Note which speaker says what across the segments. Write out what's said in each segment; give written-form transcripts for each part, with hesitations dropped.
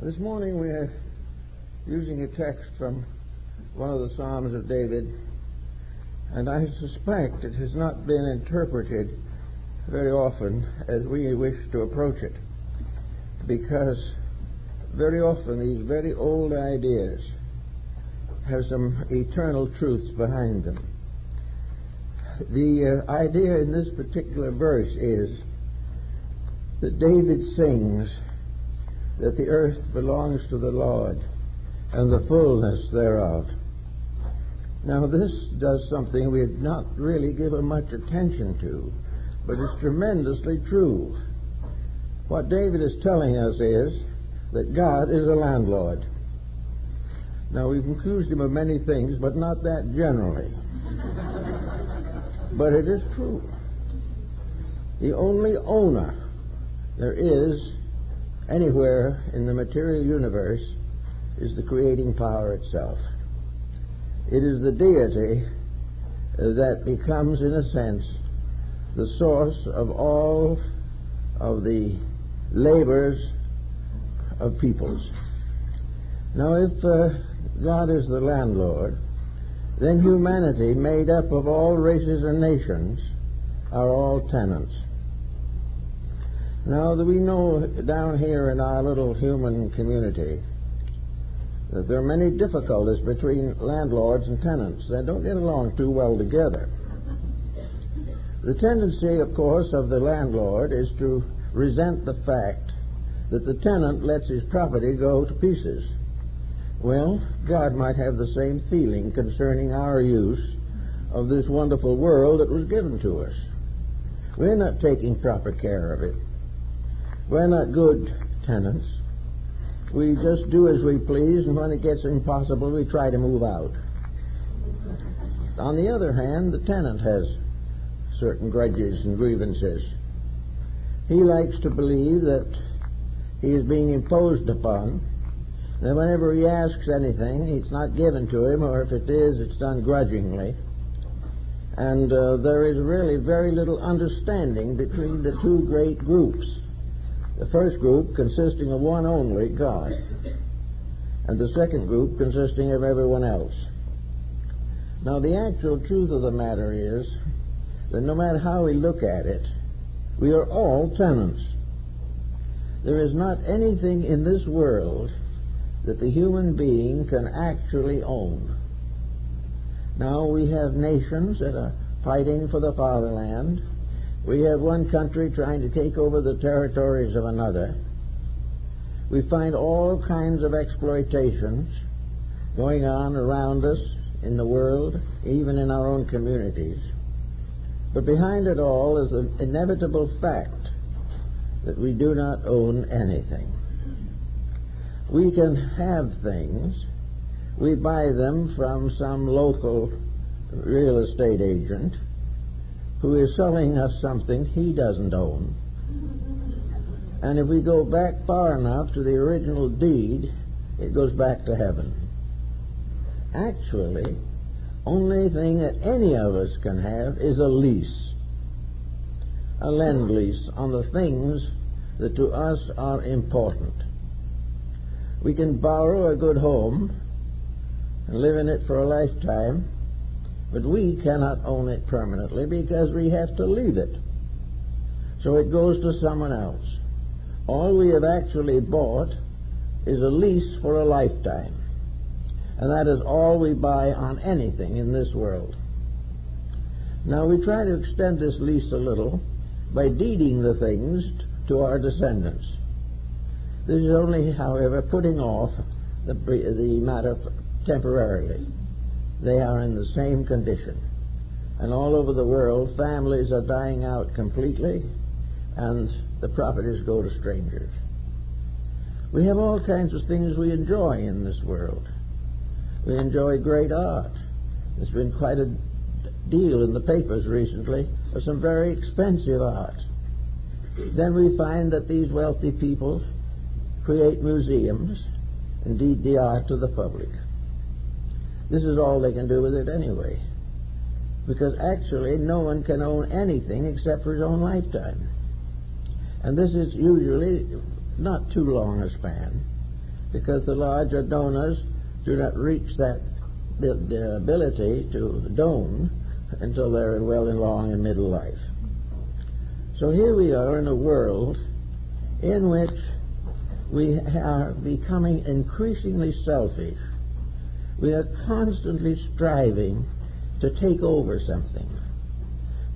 Speaker 1: This morning we are using a text from one of the Psalms of David, and I suspect it has not been interpreted very often as we wish to approach it, because very often these very old ideas have some eternal truths behind them. The idea in this particular verse is that David sings that the earth belongs to the Lord and the fullness thereof. Now this does something we have not really given much attention to, but it's tremendously true. What David is telling us is that God is a landlord. Now we've accused him of many things, but not that generally. But it is true. The only owner there is anywhere in the material universe is the creating power itself. It is the deity that becomes, in a sense, the source of all of the labors of peoples. Now, if God is the landlord, then humanity, made up of all races and nations, are all tenants. Now, we know down here in our little human community that there are many difficulties between landlords and tenants. They don't get along too well together. The tendency, of course, of the landlord is to resent the fact that the tenant lets his property go to pieces. Well, God might have the same feeling concerning our use of this wonderful world that was given to us. We're not taking proper care of it. We're not good tenants. We just do as we please, and when it gets impossible, we try to move out. On the other hand, the tenant has certain grudges and grievances. He likes to believe that he is being imposed upon, that whenever he asks anything, it's not given to him, or if it is, it's done grudgingly. And there is really very little understanding between the two great groups. The first group consisting of one only, God, and the second group consisting of everyone else. Now, the actual truth of the matter is that no matter how we look at it, we are all tenants. There is not anything in this world that the human being can actually own. Now, we have nations that are fighting for the fatherland. We have one country trying to take over the territories of another. We find all kinds of exploitations going on around us in the world, even in our own communities. But behind it all is the inevitable fact that we do not own anything. We can have things. We buy them from some local real estate agent who is selling us something he doesn't own. And if we go back far enough to the original deed, it goes back to heaven. Actually, only thing that any of us can have is a lease, a lend lease on the things that to us are important. We can borrow a good home and live in it for a lifetime, but we cannot own it permanently because we have to leave it. So it goes to someone else. All we have actually bought is a lease for a lifetime. And that is all we buy on anything in this world. Now we try to extend this lease a little by deeding the things to our descendants. This is only, however, putting off the matter temporarily. They are in the same condition. And all over the world, families are dying out completely, and the properties go to strangers. We have all kinds of things we enjoy in this world. We enjoy great art. There's been quite a deal in the papers recently of some very expensive art. Then we find that these wealthy people create museums and deed the art to the public. This is all they can do with it anyway, because actually no one can own anything except for his own lifetime. And this is usually not too long a span. because the larger donors do not reach that the ability to done until they're well along in middle life. So here we are in a world in which we are becoming increasingly selfish. We are constantly striving to take over something.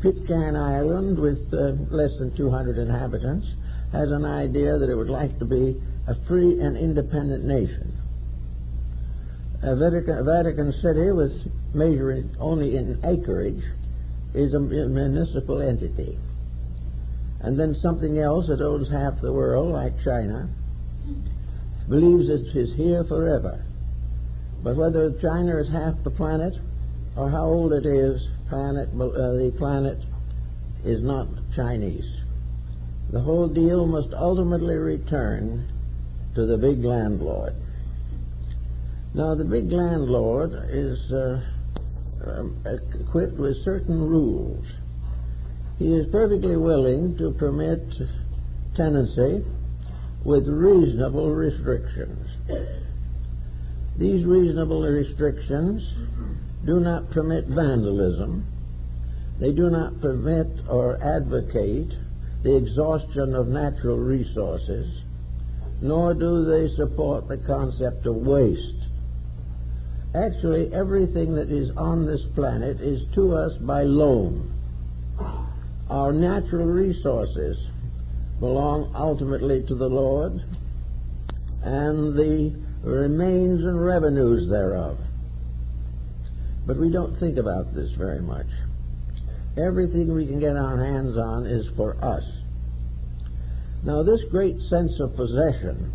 Speaker 1: Pitcairn Island, with less than 200 inhabitants, has an idea that it would like to be a free and independent nation. Vatican City, with measuring only in acreage, is a municipal entity. And then something else that owns half the world, like China, believes it is here forever. But whether China is half the planet or how old it is, the planet is not Chinese. The whole deal must ultimately return to the big landlord. Now, the big landlord is equipped with certain rules. He is perfectly willing to permit tenancy with reasonable restrictions. These reasonable restrictions do not permit vandalism. They do not permit or advocate the exhaustion of natural resources, nor do they support the concept of waste. Actually, everything that is on this planet is to us by loan. Our natural resources belong ultimately to the Lord, and the remains and revenues thereof. But we don't think about this very much. Everything we can get our hands on is for us. Now, this great sense of possession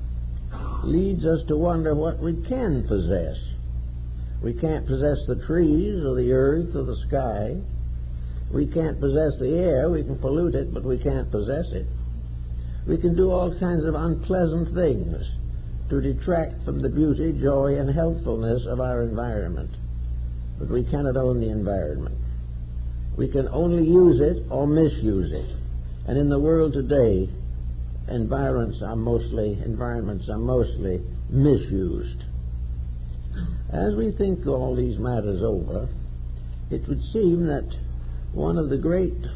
Speaker 1: leads us to wonder what we can possess. We can't possess the trees or the earth or the sky. We can't possess the air. We can pollute it, but we can't possess it. We can do all kinds of unpleasant things to detract from the beauty, joy, and healthfulness of our environment. But we cannot own the environment. We can only use it or misuse it. And in the world today, environments are mostly misused. As we think all these matters over, it would seem that one of the great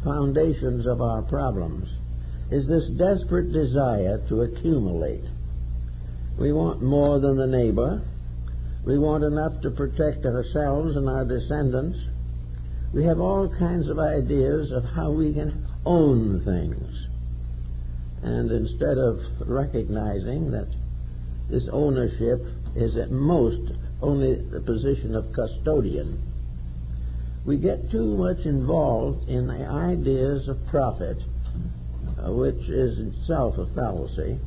Speaker 1: foundations of our problems is this desperate desire to accumulate. We want more than the neighbor. We want enough to protect ourselves and our descendants. We have all kinds of ideas of how we can own things. And instead of recognizing that this ownership is at most only the position of custodian, we get too much involved in the ideas of profit, which is itself a fallacy,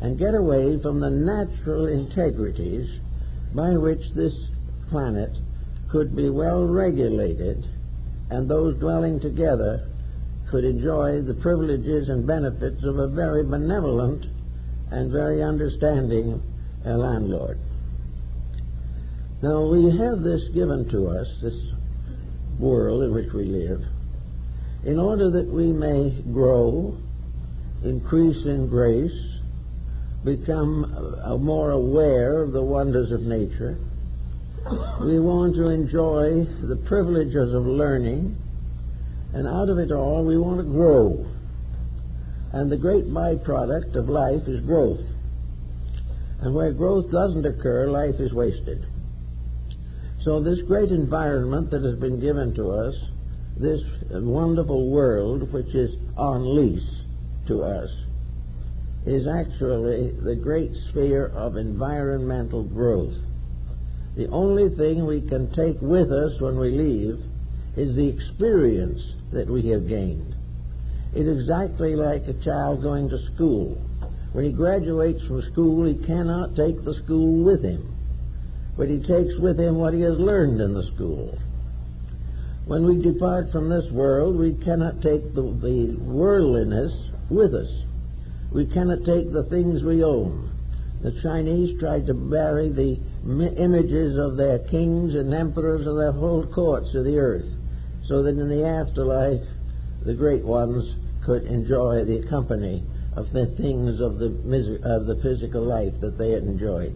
Speaker 1: and get away from the natural integrities by which this planet could be well regulated, and those dwelling together could enjoy the privileges and benefits of a very benevolent and very understanding landlord. Now, we have this given to us, this world in which we live, in order that we may grow, increase in grace, become more aware of the wonders of nature. We want to enjoy the privileges of learning, and out of it all we want to grow. And the great byproduct of life is growth. And where growth doesn't occur, life is wasted. So this great environment that has been given to us, this wonderful world which is on lease to us, is actually the great sphere of environmental growth. The only thing we can take with us when we leave is the experience that we have gained. It's exactly like a child going to school. When he graduates from school, he cannot take the school with him, but he takes with him what he has learned in the school. When we depart from this world, we cannot take the worldliness with us. We cannot take the things we own. The Chinese tried to bury the images of their kings and emperors of their whole courts of the earth, so that in the afterlife the great ones could enjoy the company of the things of the physical life that they had enjoyed.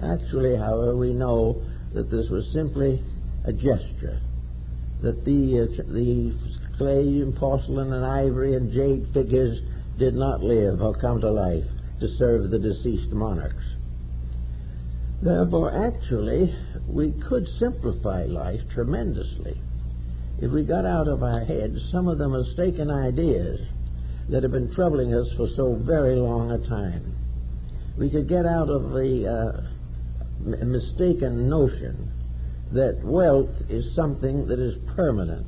Speaker 1: Actually, however, we know that this was simply a gesture, that the clay and porcelain and ivory and jade figures did not live or come to life to serve the deceased monarchs. Therefore, actually, we could simplify life tremendously if we got out of our heads some of the mistaken ideas that have been troubling us for so very long a time. We could get out of the mistaken notion that wealth is something that is permanent,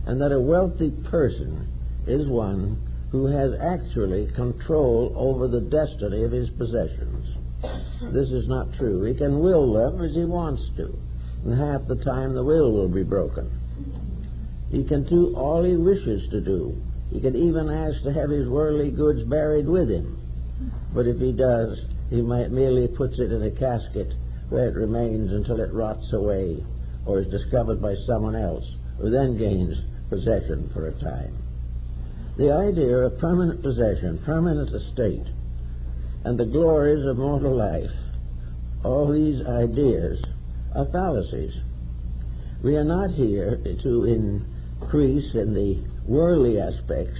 Speaker 1: and that a wealthy person is one who has actually control over the destiny of his possessions. This is not true. He can will them as he wants to, and half the time the will be broken. He can do all he wishes to do. He can even ask to have his worldly goods buried with him. But if he does, he might merely puts it in a casket where it remains until it rots away or is discovered by someone else, who then gains possession for a time. The idea of permanent possession, permanent estate, and the glories of mortal life, all these ideas are fallacies. We are not here to increase in the worldly aspects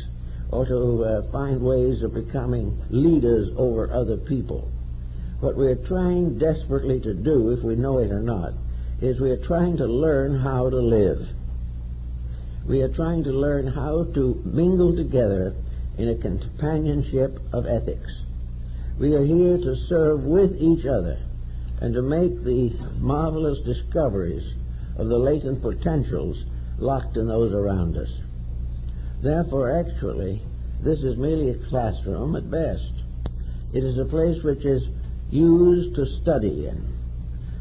Speaker 1: or to find ways of becoming leaders over other people. What we are trying desperately to do, if we know it or not, is we are trying to learn how to live. We are trying to learn how to mingle together in a companionship of ethics. We are here to serve with each other and to make the marvelous discoveries of the latent potentials locked in those around us. Therefore, actually, this is merely a classroom at best. It is a place which is used to study in.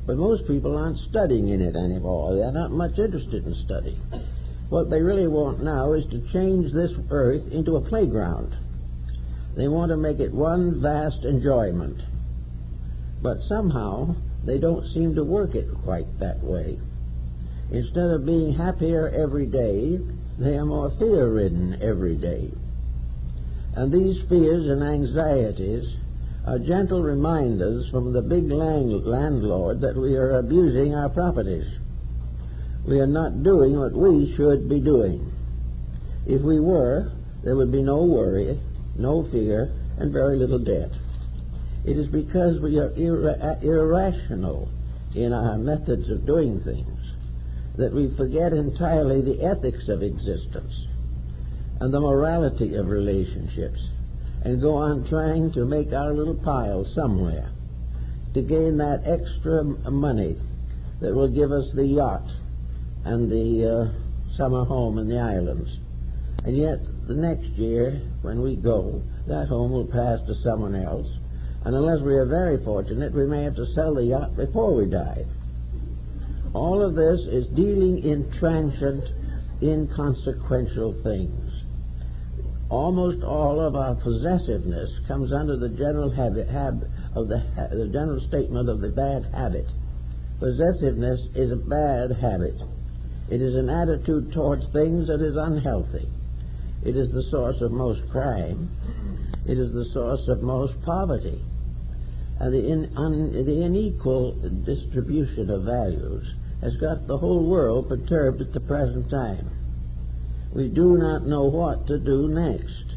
Speaker 1: But most people aren't studying in it anymore. They're not much interested in study. What they really want now is to change this earth into a playground. They want to make it one vast enjoyment. But somehow they don't seem to work it quite that way. Instead of being happier every day, they are more fear-ridden every day. And these fears and anxieties are gentle reminders from the big landlord that we are abusing our properties. We are not doing what we should be doing. If we were, there would be no worry, no fear, and very little debt. It is because we are irrational in our methods of doing things that we forget entirely the ethics of existence and the morality of relationships, and go on trying to make our little pile somewhere to gain that extra money that will give us the yacht and the summer home in the islands. And yet the next year when we go, that home will pass to someone else, and unless we are very fortunate, we may have to sell the yacht before we die. All of this is dealing in transient, inconsequential things. Almost all of our possessiveness comes under the general the general statement of the bad habit. Possessiveness is a bad habit. It is an attitude towards things that is unhealthy. It is the source of most crime. It is the source of most poverty. And the unequal distribution of values has got the whole world perturbed at the present time. We do not know what to do next.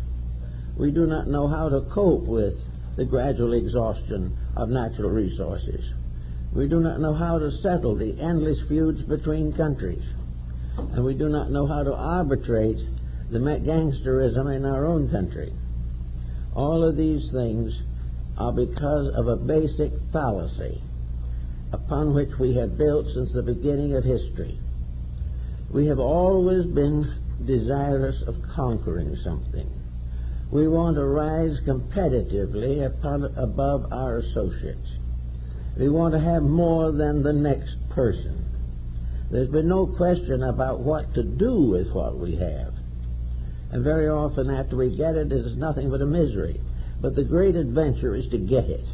Speaker 1: We do not know how to cope with the gradual exhaustion of natural resources. We do not know how to settle the endless feuds between countries. And we do not know how to arbitrate the gangsterism in our own country. All of these things are because of a basic fallacy upon which we have built since the beginning of history. We have always been desirous of conquering something. We want to rise competitively above our associates. We want to have more than the next person. There's been no question about what to do with what we have. And very often after we get it, it is nothing but a misery. But the great adventure is to get it.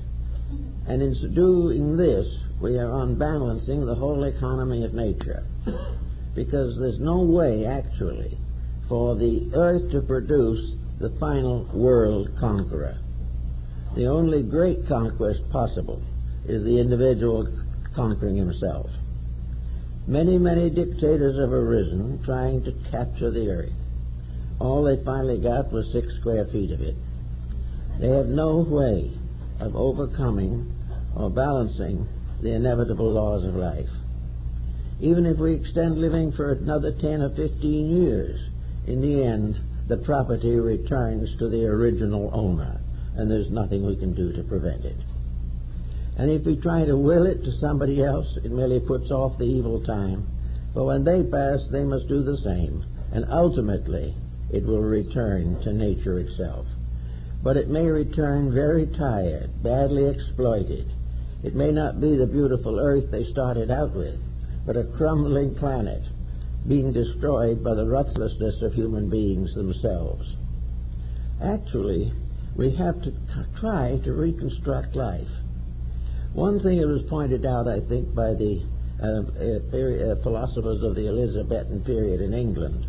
Speaker 1: And in doing this, we are unbalancing the whole economy of nature. Because there's no way, actually, for the earth to produce the final world conqueror. The only great conquest possible is the individual conquering himself. Many, many dictators have arisen trying to capture the earth. All they finally got was 6 square feet of it. They have no way of overcoming or balancing the inevitable laws of life. Even if we extend living for another 10 or 15 years, in the end, the property returns to the original owner, and there's nothing we can do to prevent it. And if we try to will it to somebody else, it merely puts off the evil time. But when they pass, they must do the same, and ultimately it will return to nature itself. But it may return very tired, badly exploited. It may not be the beautiful earth they started out with, but a crumbling planet being destroyed by the ruthlessness of human beings themselves. Actually, we have to try to reconstruct life. One thing that was pointed out, I think, by the philosophers of the Elizabethan period in England,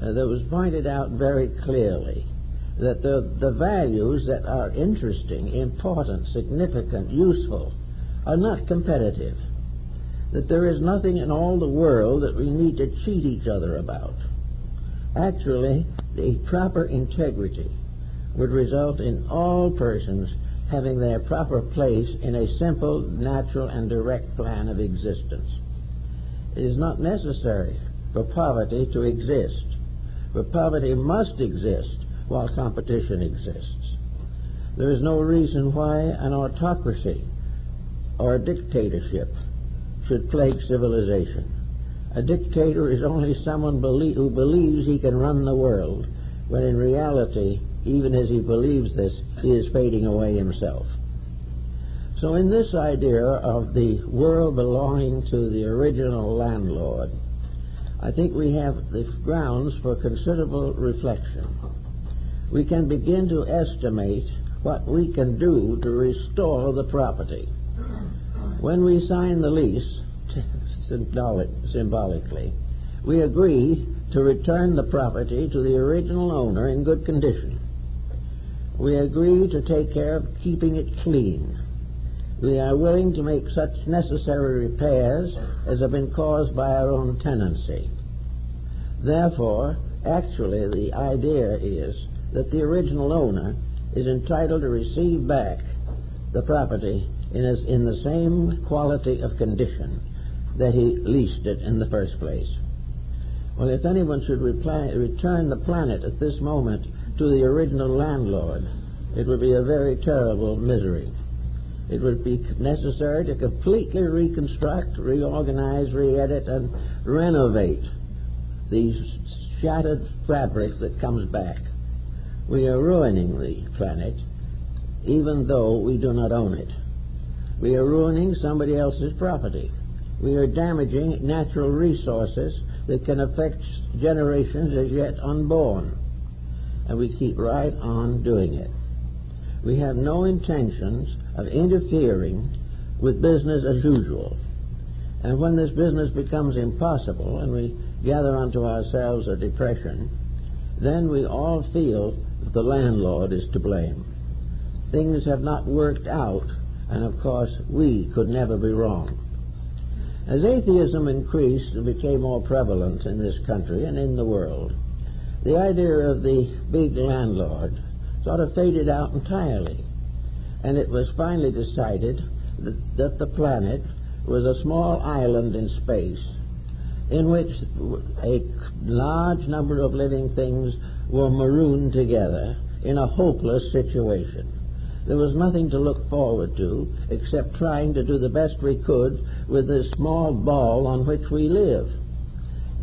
Speaker 1: that was pointed out very clearly that the values that are interesting, important, significant, useful, are not competitive. That there is nothing in all the world that we need to cheat each other about. Actually, the proper integrity would result in all persons having their proper place in a simple, natural, and direct plan of existence. It is not necessary for poverty to exist, but poverty must exist while competition exists. There is no reason why an autocracy or a dictatorship should plague civilization. A dictator is only someone who believes he can run the world, when in reality, even as he believes this, he is fading away himself. So in this idea of the world belonging to the original landlord, I think we have the grounds for considerable reflection. We can begin to estimate what we can do to restore the property. When we sign the lease, symbolically, we agree to return the property to the original owner in good condition. We agree to take care of keeping it clean. We are willing to make such necessary repairs as have been caused by our own tenancy. Therefore, actually, the idea is that the original owner is entitled to receive back the property in the same quality of condition that he leased it in the first place. Well, if anyone should return the planet at this moment to the original landlord, it would be a very terrible misery. It would be necessary to completely reconstruct, reorganize, re-edit, and renovate the shattered fabric that comes back. We are ruining the planet, even though we do not own it. We are ruining somebody else's property. We are damaging natural resources that can affect generations as yet unborn. And we keep right on doing it. We have no intentions of interfering with business as usual. And when this business becomes impossible and we gather unto ourselves a depression, then we all feel that the landlord is to blame. Things have not worked out, and of course we could never be wrong. As atheism increased and became more prevalent in this country and in the world, the idea of the big landlord sort of faded out entirely, and it was finally decided that the planet was a small island in space in which a large number of living things were marooned together in a hopeless situation. There was nothing to look forward to except trying to do the best we could with this small ball on which we live.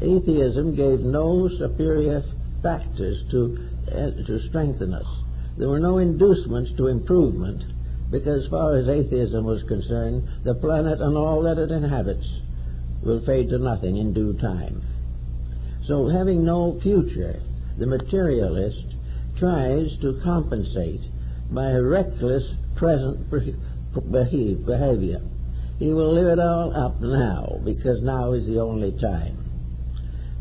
Speaker 1: Atheism gave no superior factors to strengthen us. There were no inducements to improvement, because as far as atheism was concerned, the planet and all that it inhabits will fade to nothing in due time. So having no future, the materialist tries to compensate by a reckless present behavior. He will live it all up now, because now is the only time.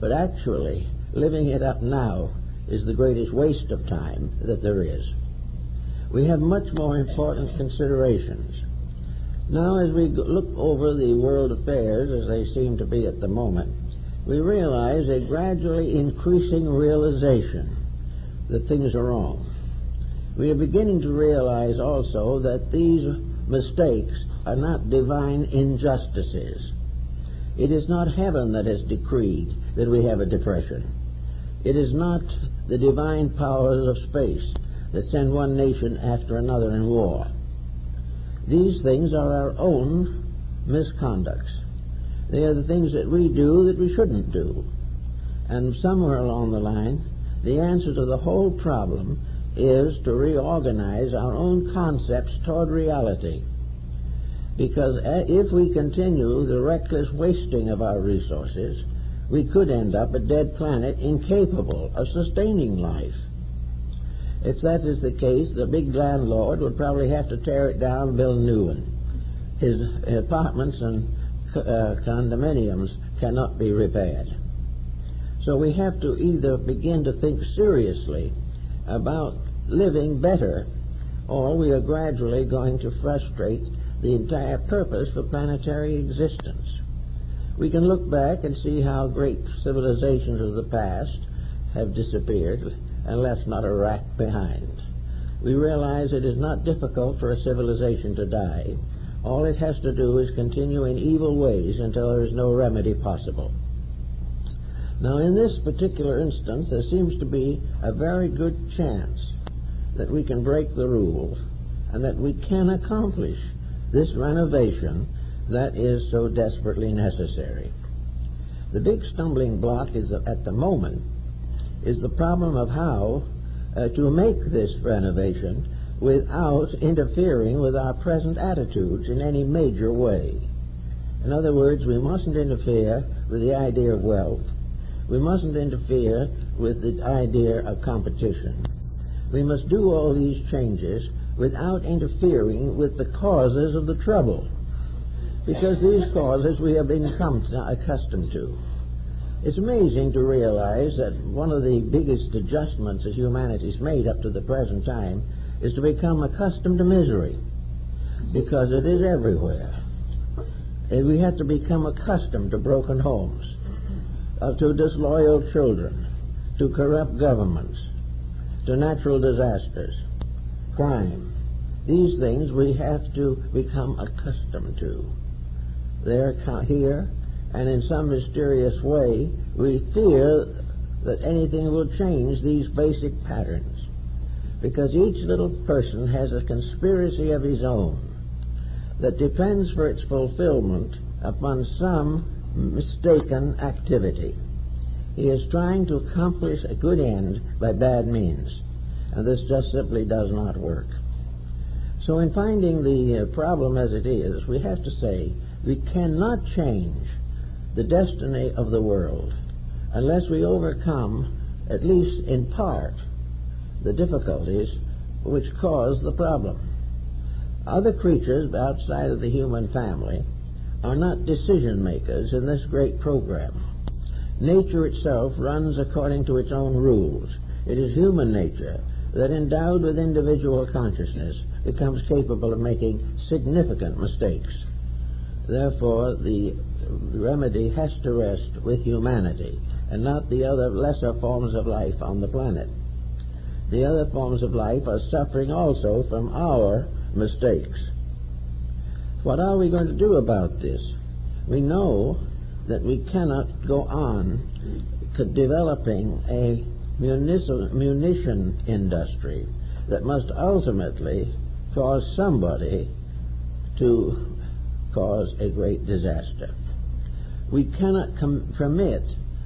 Speaker 1: But actually, living it up now is the greatest waste of time that there is. We have much more important considerations. Now, as we look over the world affairs as they seem to be at the moment, we realize a gradually increasing realization that things are wrong. We are beginning to realize also that these mistakes are not divine injustices. It is not heaven that has decreed that we have a depression. It is not the divine powers of space that send one nation after another in war. These things are our own misconducts. They are the things that we do that we shouldn't do. And somewhere along the line, the answer to the whole problem is to reorganize our own concepts toward reality. Because if we continue the reckless wasting of our resources, we could end up a dead planet incapable of sustaining life. If that is the case, the big landlord would probably have to tear it down and build a new one. His apartments and condominiums cannot be repaired. So we have to either begin to think seriously about living better, or we are gradually going to frustrate the entire purpose for planetary existence. We can look back and see how great civilizations of the past have disappeared and left not a rack behind. We realize it is not difficult for a civilization to die. All it has to do is continue in evil ways until there is no remedy possible. Now, in this particular instance, there seems to be a very good chance that we can break the rules and that we can accomplish this renovation that is so desperately necessary. The big stumbling block is at the moment is the problem of how to make this renovation without interfering with our present attitudes in any major way. In other words, we mustn't interfere with the idea of wealth. We mustn't interfere with the idea of competition. We must do all these changes without interfering with the causes of the trouble, because these causes we have become accustomed to. It's amazing to realize that one of the biggest adjustments that humanity's made up to the present time is to become accustomed to misery, because it is everywhere. And we have to become accustomed to broken homes, to disloyal children, to corrupt governments, to natural disasters, crime. These things we have to become accustomed to. They're here, and in some mysterious way, we fear that anything will change these basic patterns, because each little person has a conspiracy of his own that depends for its fulfillment upon some mistaken activity. He is trying to accomplish a good end by bad means, and this just simply does not work. So in finding the problem as it is, we have to say we cannot change the destiny of the world unless we overcome, at least in part, the difficulties which cause the problem. Other creatures outside of the human family are not decision makers in this great program. Nature itself runs according to its own rules. It is human nature that, endowed with individual consciousness, becomes capable of making significant mistakes. Therefore, the remedy has to rest with humanity and not the other lesser forms of life on the planet. The other forms of life are suffering also from our mistakes. What are we going to do about this? We know that we cannot go on developing a munition industry that must ultimately cause somebody to cause a great disaster. We cannot permit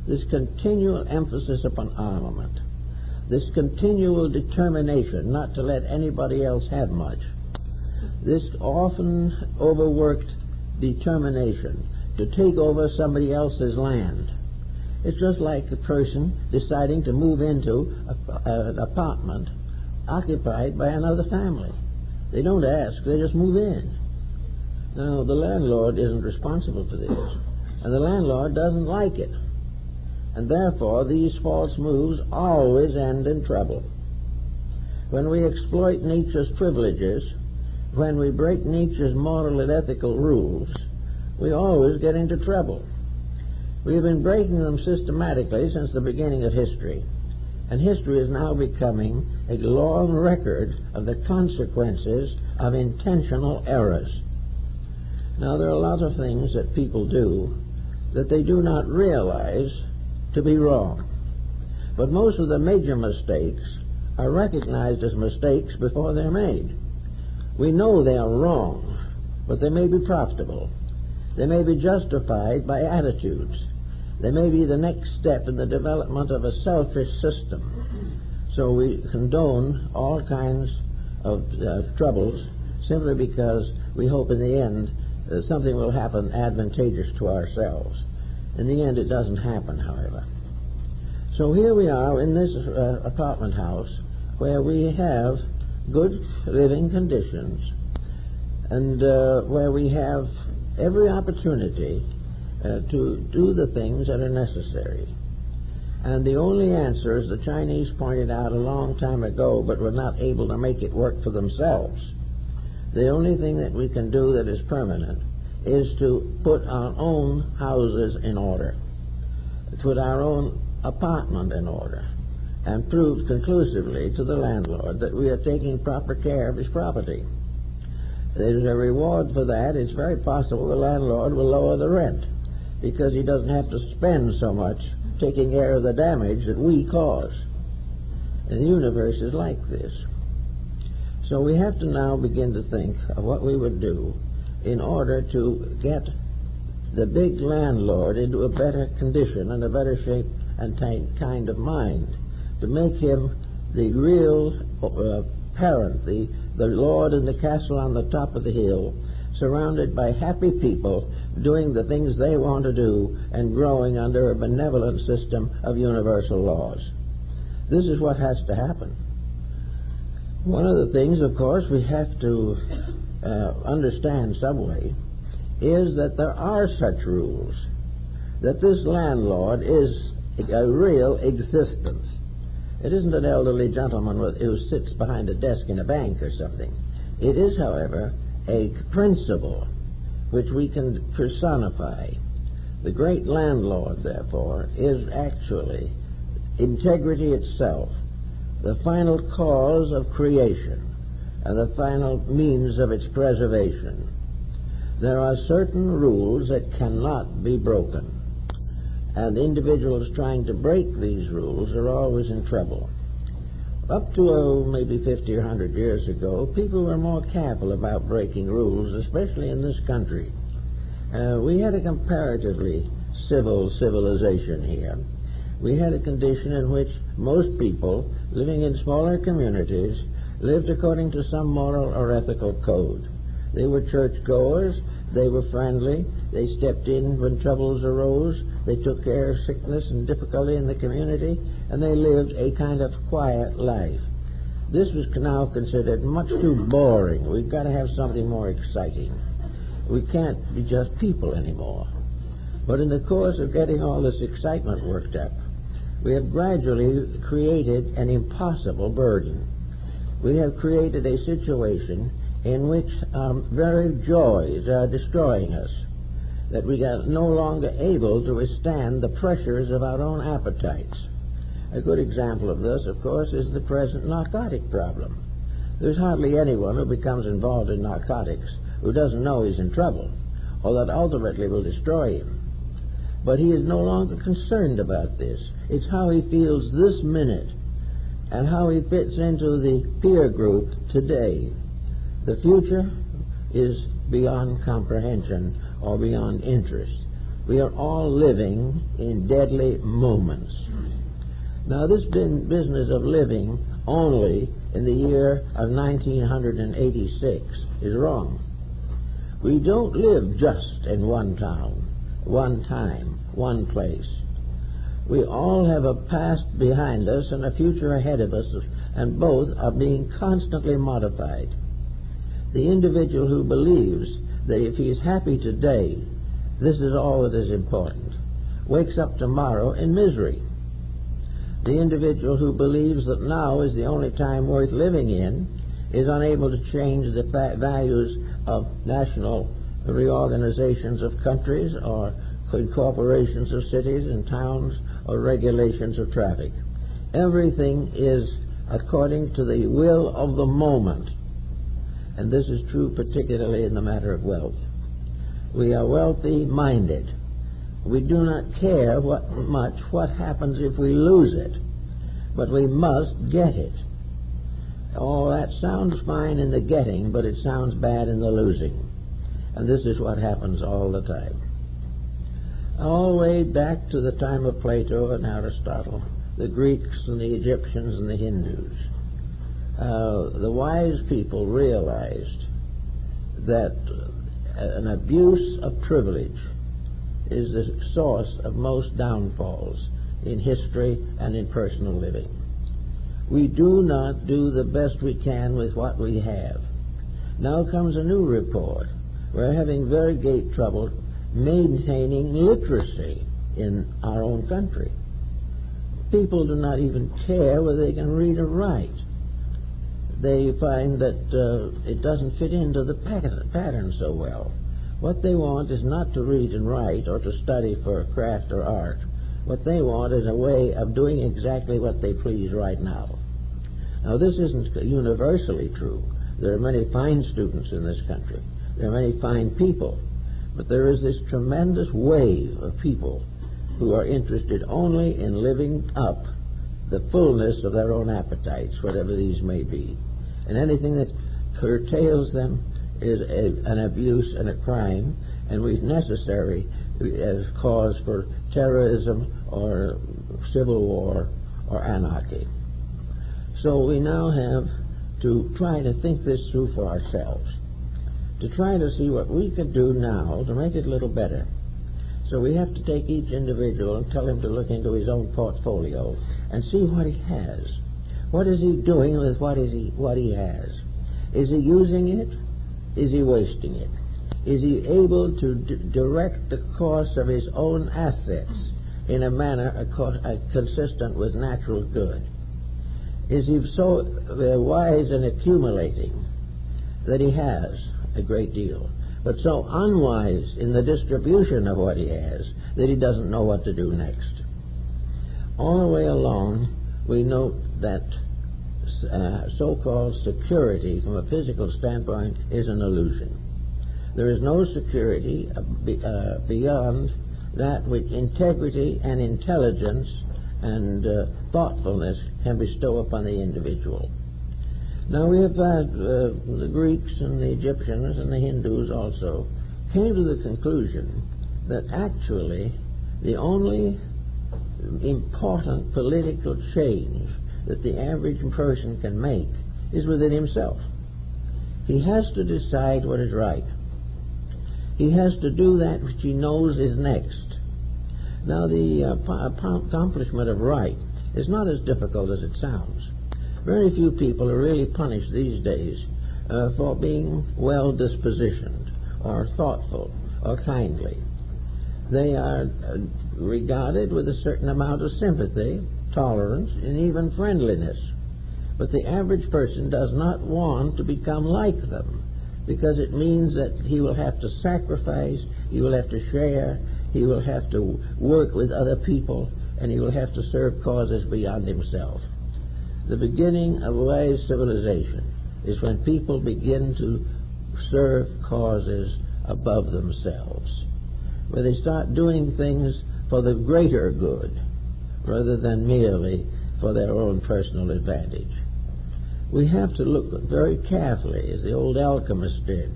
Speaker 1: this continual emphasis upon armament, this continual determination not to let anybody else have much, this often overworked determination to take over somebody else's land. It's just like a person deciding to move into an apartment occupied by another family. They don't ask, they just move in. Now, the landlord isn't responsible for this, and the landlord doesn't like it. and therefore these false moves always end in trouble. When we exploit Nietzsche's privileges, when we break Nietzsche's moral and ethical rules, we always get into trouble. We have been breaking them systematically since the beginning of history, and history is now becoming a long record of the consequences of intentional errors. Now, there are a lot of things that people do that they do not realize to be wrong, but most of the major mistakes are recognized as mistakes before they're made. We know they are wrong, but they may be profitable. They may be justified by attitudes. They may be the next step in the development of a selfish system. So we condone all kinds of troubles simply because we hope in the end something will happen advantageous to ourselves. In the end, it doesn't happen, however. So here we are in this apartment house where we have good living conditions and where we have every opportunity to do the things that are necessary. And the only answer, as the Chinese pointed out a long time ago, but were not able to make it work for themselves, the only thing that we can do that is permanent is to put our own houses in order, put our own apartment in order, and prove conclusively to the landlord that we are taking proper care of his property. There's a reward for that. It's very possible the landlord will lower the rent because he doesn't have to spend so much taking care of the damage that we cause. And the universe is like this. So we have to now begin to think of what we would do in order to get the big landlord into a better condition and a better shape and kind of mind, to make him the real parent, the lord in the castle on the top of the hill, surrounded by happy people doing the things they want to do and growing under a benevolent system of universal laws. This is what has to happen. One of the things, of course, we have to understand some way is that there are such rules, that this landlord is a real existence. It isn't an elderly gentleman who sits behind a desk in a bank or something. It is, however, a principle which we can personify. The great landlord, therefore, is actually integrity itself, the final cause of creation and the final means of its preservation. There are certain rules that cannot be broken, and individuals trying to break these rules are always in trouble. Up to maybe 50 or 100 years ago, people were more careful about breaking rules, especially in this country. We had a comparatively civil civilization here. We had a condition in which most people living in smaller communities lived according to some moral or ethical code. They were churchgoers, they were friendly, they stepped in when troubles arose, they took care of sickness and difficulty in the community, and they lived a kind of quiet life. This was now considered much too boring. We've got to have something more exciting. We can't be just people anymore. But in the course of getting all this excitement worked up, we have gradually created an impossible burden. We have created a situation in which very joys are destroying us, that we are no longer able to withstand the pressures of our own appetites. A good example of this, of course, is the present narcotic problem. There's hardly anyone who becomes involved in narcotics who doesn't know he's in trouble, or that ultimately will destroy him. But he is no longer concerned about this. It's how he feels this minute and how he fits into the peer group today. The future is beyond comprehension or beyond interest. We are all living in deadly moments. Now, this business of living only in the year of 1986 is wrong. We don't live just in one town, one time, one place. We all have a past behind us and a future ahead of us, and both are being constantly modified. The individual who believes that if he is happy today, this is all that is important, wakes up tomorrow in misery. The individual who believes that now is the only time worth living in is unable to change the values of national reorganizations of countries or incorporations of cities and towns or regulations of traffic. Everything is according to the will of the moment, and this is true particularly in the matter of wealth. We are wealthy-minded. We do not care much what happens if we lose it, but we must get it. Oh, that sounds fine in the getting, but it sounds bad in the losing. And this is what happens all the time. All the way back to the time of Plato and Aristotle, the Greeks and the Egyptians and the Hindus, the wise people realized that an abuse of privilege is the source of most downfalls in history and in personal living. We do not do the best we can with what we have. Now comes a new report. We're having very great trouble maintaining literacy in our own country. People do not even care whether they can read or write. They find that it doesn't fit into the pattern so well. What they want is not to read and write or to study for craft or art. What they want is a way of doing exactly what they please right now. Now, this isn't universally true. There are many fine students in this country. There are many fine people. But there is this tremendous wave of people who are interested only in living up the fullness of their own appetites, whatever these may be. And anything that curtails them is an abuse and a crime, and is necessary as cause for terrorism or civil war or anarchy. So we now have to try to think this through for ourselves, to try to see what we can do now to make it a little better. So we have to take each individual and tell him to look into his own portfolio and see what he has. What is he doing with what he has? Is he using it? Is he wasting it? Is he able to direct the course of his own assets in a manner consistent with natural good? Is he so wise in accumulating that he has a great deal, but so unwise in the distribution of what he has that he doesn't know what to do next? All the way along, we note that so-called security from a physical standpoint is an illusion. There is no security beyond that which integrity and intelligence and thoughtfulness can bestow upon the individual. Now we have the Greeks and the Egyptians and the Hindus also came to the conclusion that actually the only important political change that the average person can make is within himself. He has to decide what is right. He has to do that which he knows is next. Now, the accomplishment of right is not as difficult as it sounds. Very few people are really punished these days for being well-dispositioned or thoughtful or kindly. They are regarded with a certain amount of sympathy, tolerance, and even friendliness. But the average person does not want to become like them, because it means that he will have to sacrifice, he will have to share, he will have to work with other people, and he will have to serve causes beyond himself. The beginning of wise civilization is when people begin to serve causes above themselves, where they start doing things for the greater good rather than merely for their own personal advantage. We have to look very carefully, as the old alchemist did,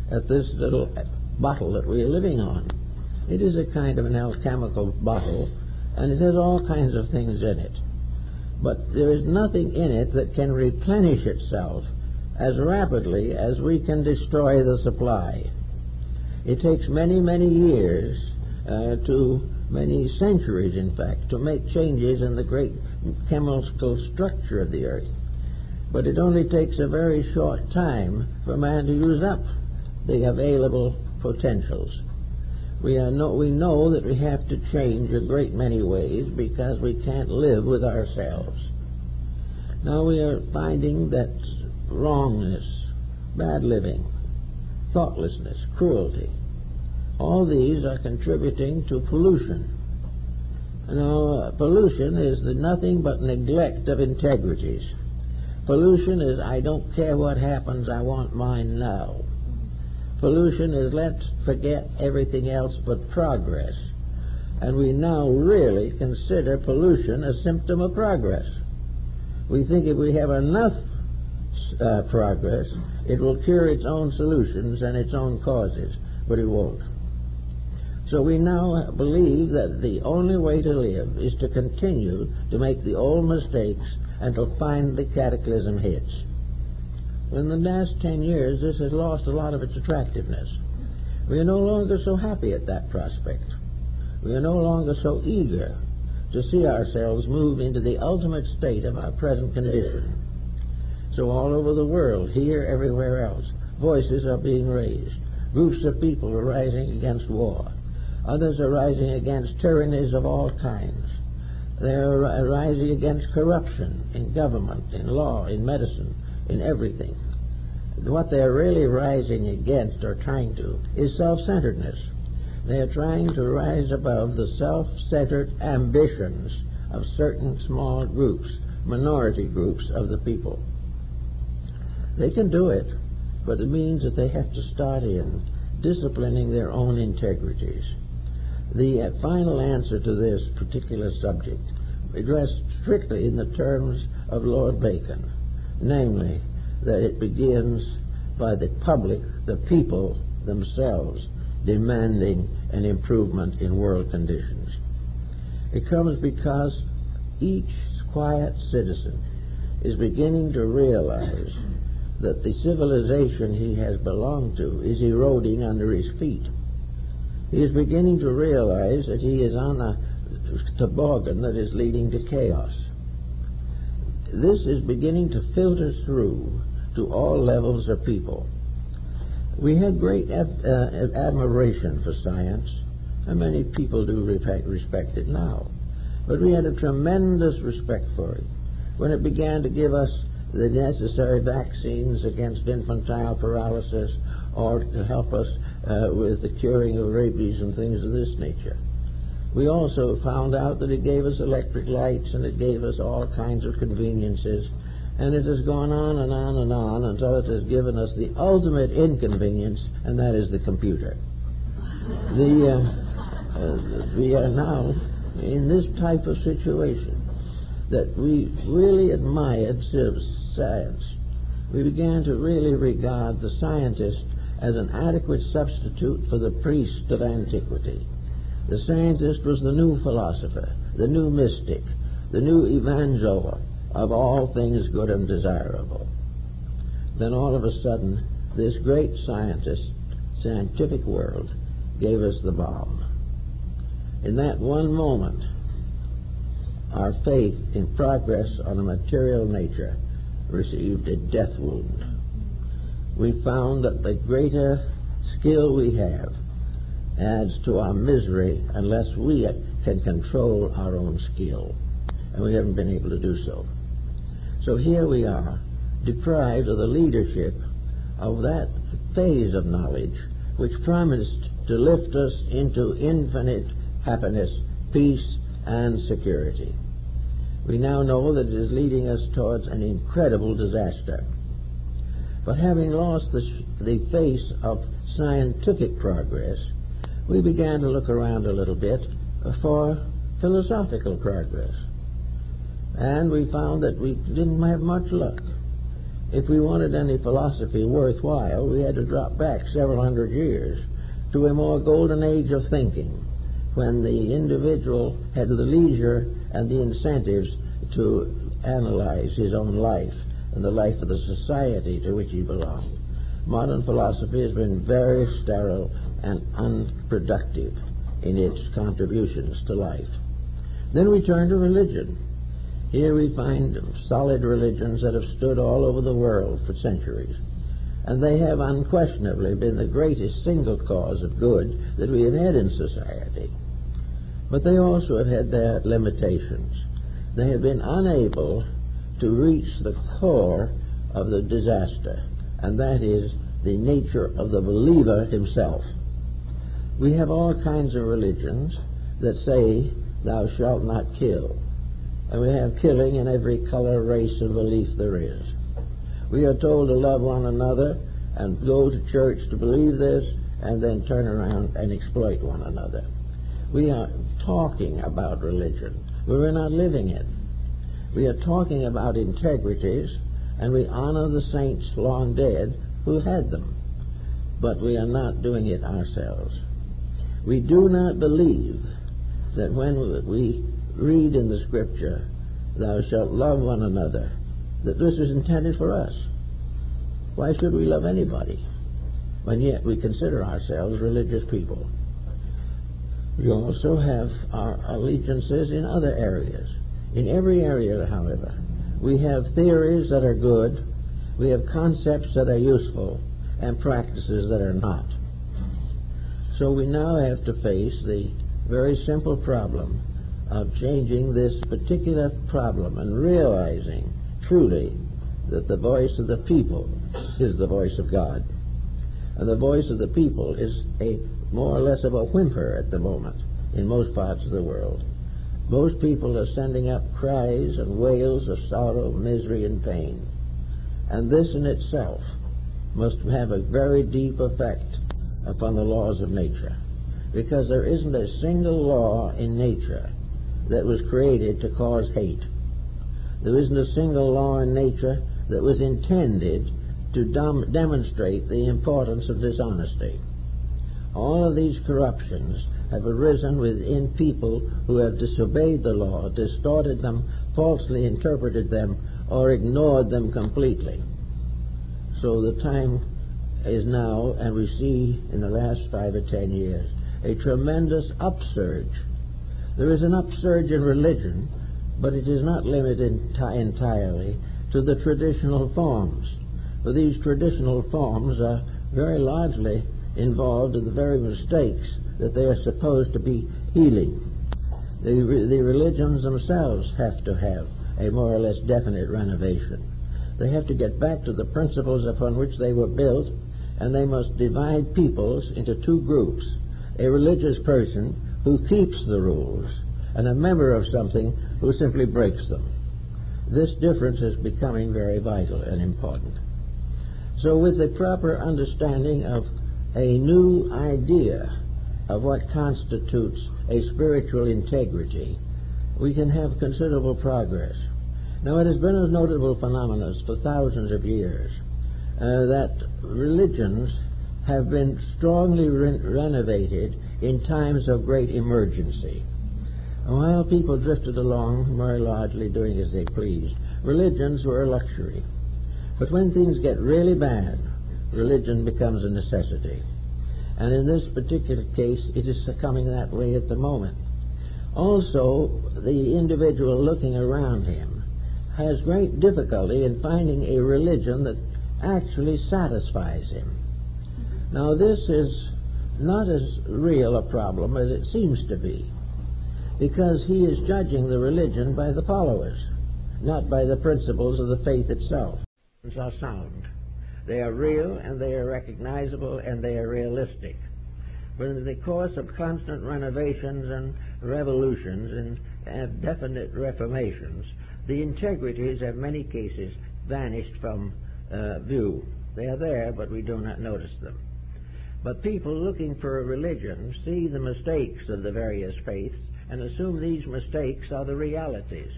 Speaker 1: at this little bottle that we are living on. It is a kind of an alchemical bottle, and it has all kinds of things in it. But there is nothing in it that can replenish itself as rapidly as we can destroy the supply. It takes many, many years many centuries, in fact, to make changes in the great chemical structure of the earth. But it only takes a very short time for man to use up the available potentials. We know that we have to change a great many ways because we can't live with ourselves. Now we are finding that wrongness, bad living, thoughtlessness, cruelty, all these are contributing to pollution. Now, pollution is nothing but neglect of integrities. Pollution is, I don't care what happens, I want mine now. Pollution is, let's forget everything else but progress. And we now really consider pollution a symptom of progress. We think if we have enough progress, it will cure its own solutions and its own causes, but it won't. So we now believe that the only way to live is to continue to make the old mistakes until finally the cataclysm hits. In the last 10 years, this has lost a lot of its attractiveness. We are no longer so happy at that prospect. We are no longer so eager to see ourselves move into the ultimate state of our present condition. So all over the world, here, everywhere else, voices are being raised. Groups of people are rising against war. Others are rising against tyrannies of all kinds. They are rising against corruption in government, in law, in medicine, in everything. What they're really rising against, or trying to, is self-centeredness. They are trying to rise above the self-centered ambitions of certain small groups, minority groups of the people. They can do it, but it means that they have to start in disciplining their own integrities. The final answer to this particular subject addressed strictly in the terms of Lord Bacon, namely that it begins by the public, the people themselves, demanding an improvement in world conditions. It comes because each quiet citizen is beginning to realize that the civilization he has belonged to is eroding under his feet. He is beginning to realize that he is on a toboggan that is leading to chaos. This is beginning to filter through to all levels of people. We had great admiration for science, and many people do respect it now. But we had a tremendous respect for it when it began to give us the necessary vaccines against infantile paralysis, or to help us with the curing of rabies and things of this nature. We also found out that it gave us electric lights, and it gave us all kinds of conveniences, and it has gone on and on and on until it has given us the ultimate inconvenience, and that is the computer. We are now in this type of situation that we really admired science. We began to really regard the scientist as an adequate substitute for the priest of antiquity. The scientist was the new philosopher, the new mystic, the new evangel of all things good and desirable. Then all of a sudden, this great scientific world gave us the bomb. In that one moment, our faith in progress on a material nature received a death wound. We found that the greater skill we have adds to our misery unless we can control our own skill, and we haven't been able to do so. So here we are, deprived of the leadership of that phase of knowledge which promised to lift us into infinite happiness, peace, and security. We now know that it is leading us towards an incredible disaster. But having lost the face of scientific progress, we began to look around a little bit for philosophical progress. And we found that we didn't have much luck. If we wanted any philosophy worthwhile, we had to drop back several hundred years to a more golden age of thinking, when the individual had the leisure and the incentives to analyze his own life and the life of the society to which he belonged. Modern philosophy has been very sterile and unproductive in its contributions to life. Then we turn to religion. Here we find solid religions that have stood all over the world for centuries. and they have unquestionably been the greatest single cause of good that we have had in society. But they also have had their limitations. They have been unable to reach the core of the disaster, and that is the nature of the believer himself. We have all kinds of religions that say, "Thou shalt not kill." And we have killing in every color, race, and belief there is. We are told to love one another and go to church to believe this and then turn around and exploit one another. We are talking about religion, but we're not living it. We are talking about integrities, and we honor the saints long dead who had them, but we are not doing it ourselves. We do not believe that when we read in the Scripture, "Thou shalt love one another," that this is intended for us. Why should we love anybody when yet we consider ourselves religious people? We also have our allegiances in other areas. In every area, however, we have theories that are good, we have concepts that are useful, and practices that are not. So we now have to face the very simple problem of changing this particular problem and realizing truly that the voice of the people is the voice of God. And the voice of the people is more or less of a whimper at the moment in most parts of the world. Most people are sending up cries and wails of sorrow, misery, and pain. And this in itself must have a very deep effect upon the laws of nature, because there isn't a single law in nature that was created to cause hate. There isn't a single law in nature that was intended to demonstrate the importance of dishonesty. All of these corruptions have arisen within people who have disobeyed the law, distorted them, falsely interpreted them, or ignored them completely. So the time is now, and we see in the last 5 or 10 years, a tremendous upsurge. There is an upsurge in religion, but it is not limited entirely to the traditional forms. For these traditional forms are very largely involved in the very mistakes that they are supposed to be healing. The religions themselves have to have a more or less definite renovation. They have to get back to the principles upon which they were built, and they must divide peoples into two groups: a religious person who keeps the rules, and a member of something who simply breaks them. This difference is becoming very vital and important. So with the proper understanding of a new idea of what constitutes a spiritual integrity, we can have considerable progress. Now, it has been a notable phenomenon for thousands of years that religions have been strongly renovated in times of great emergency. While people drifted along very largely doing as they pleased, religions were a luxury. But when things get really bad, religion becomes a necessity. And in this particular case, it is coming that way at the moment. Also, the individual looking around him has great difficulty in finding a religion that actually satisfies him. Now, this is not as real a problem as it seems to be, because he is judging the religion by the followers, not by the principles of the faith itself. Are sound. They are real, and they are recognizable, and they are realistic. But in the course of constant renovations and revolutions and definite reformations, the integrities have in many cases vanished from view. They are there, but we do not notice them. But people looking for a religion see the mistakes of the various faiths and assume these mistakes are the realities.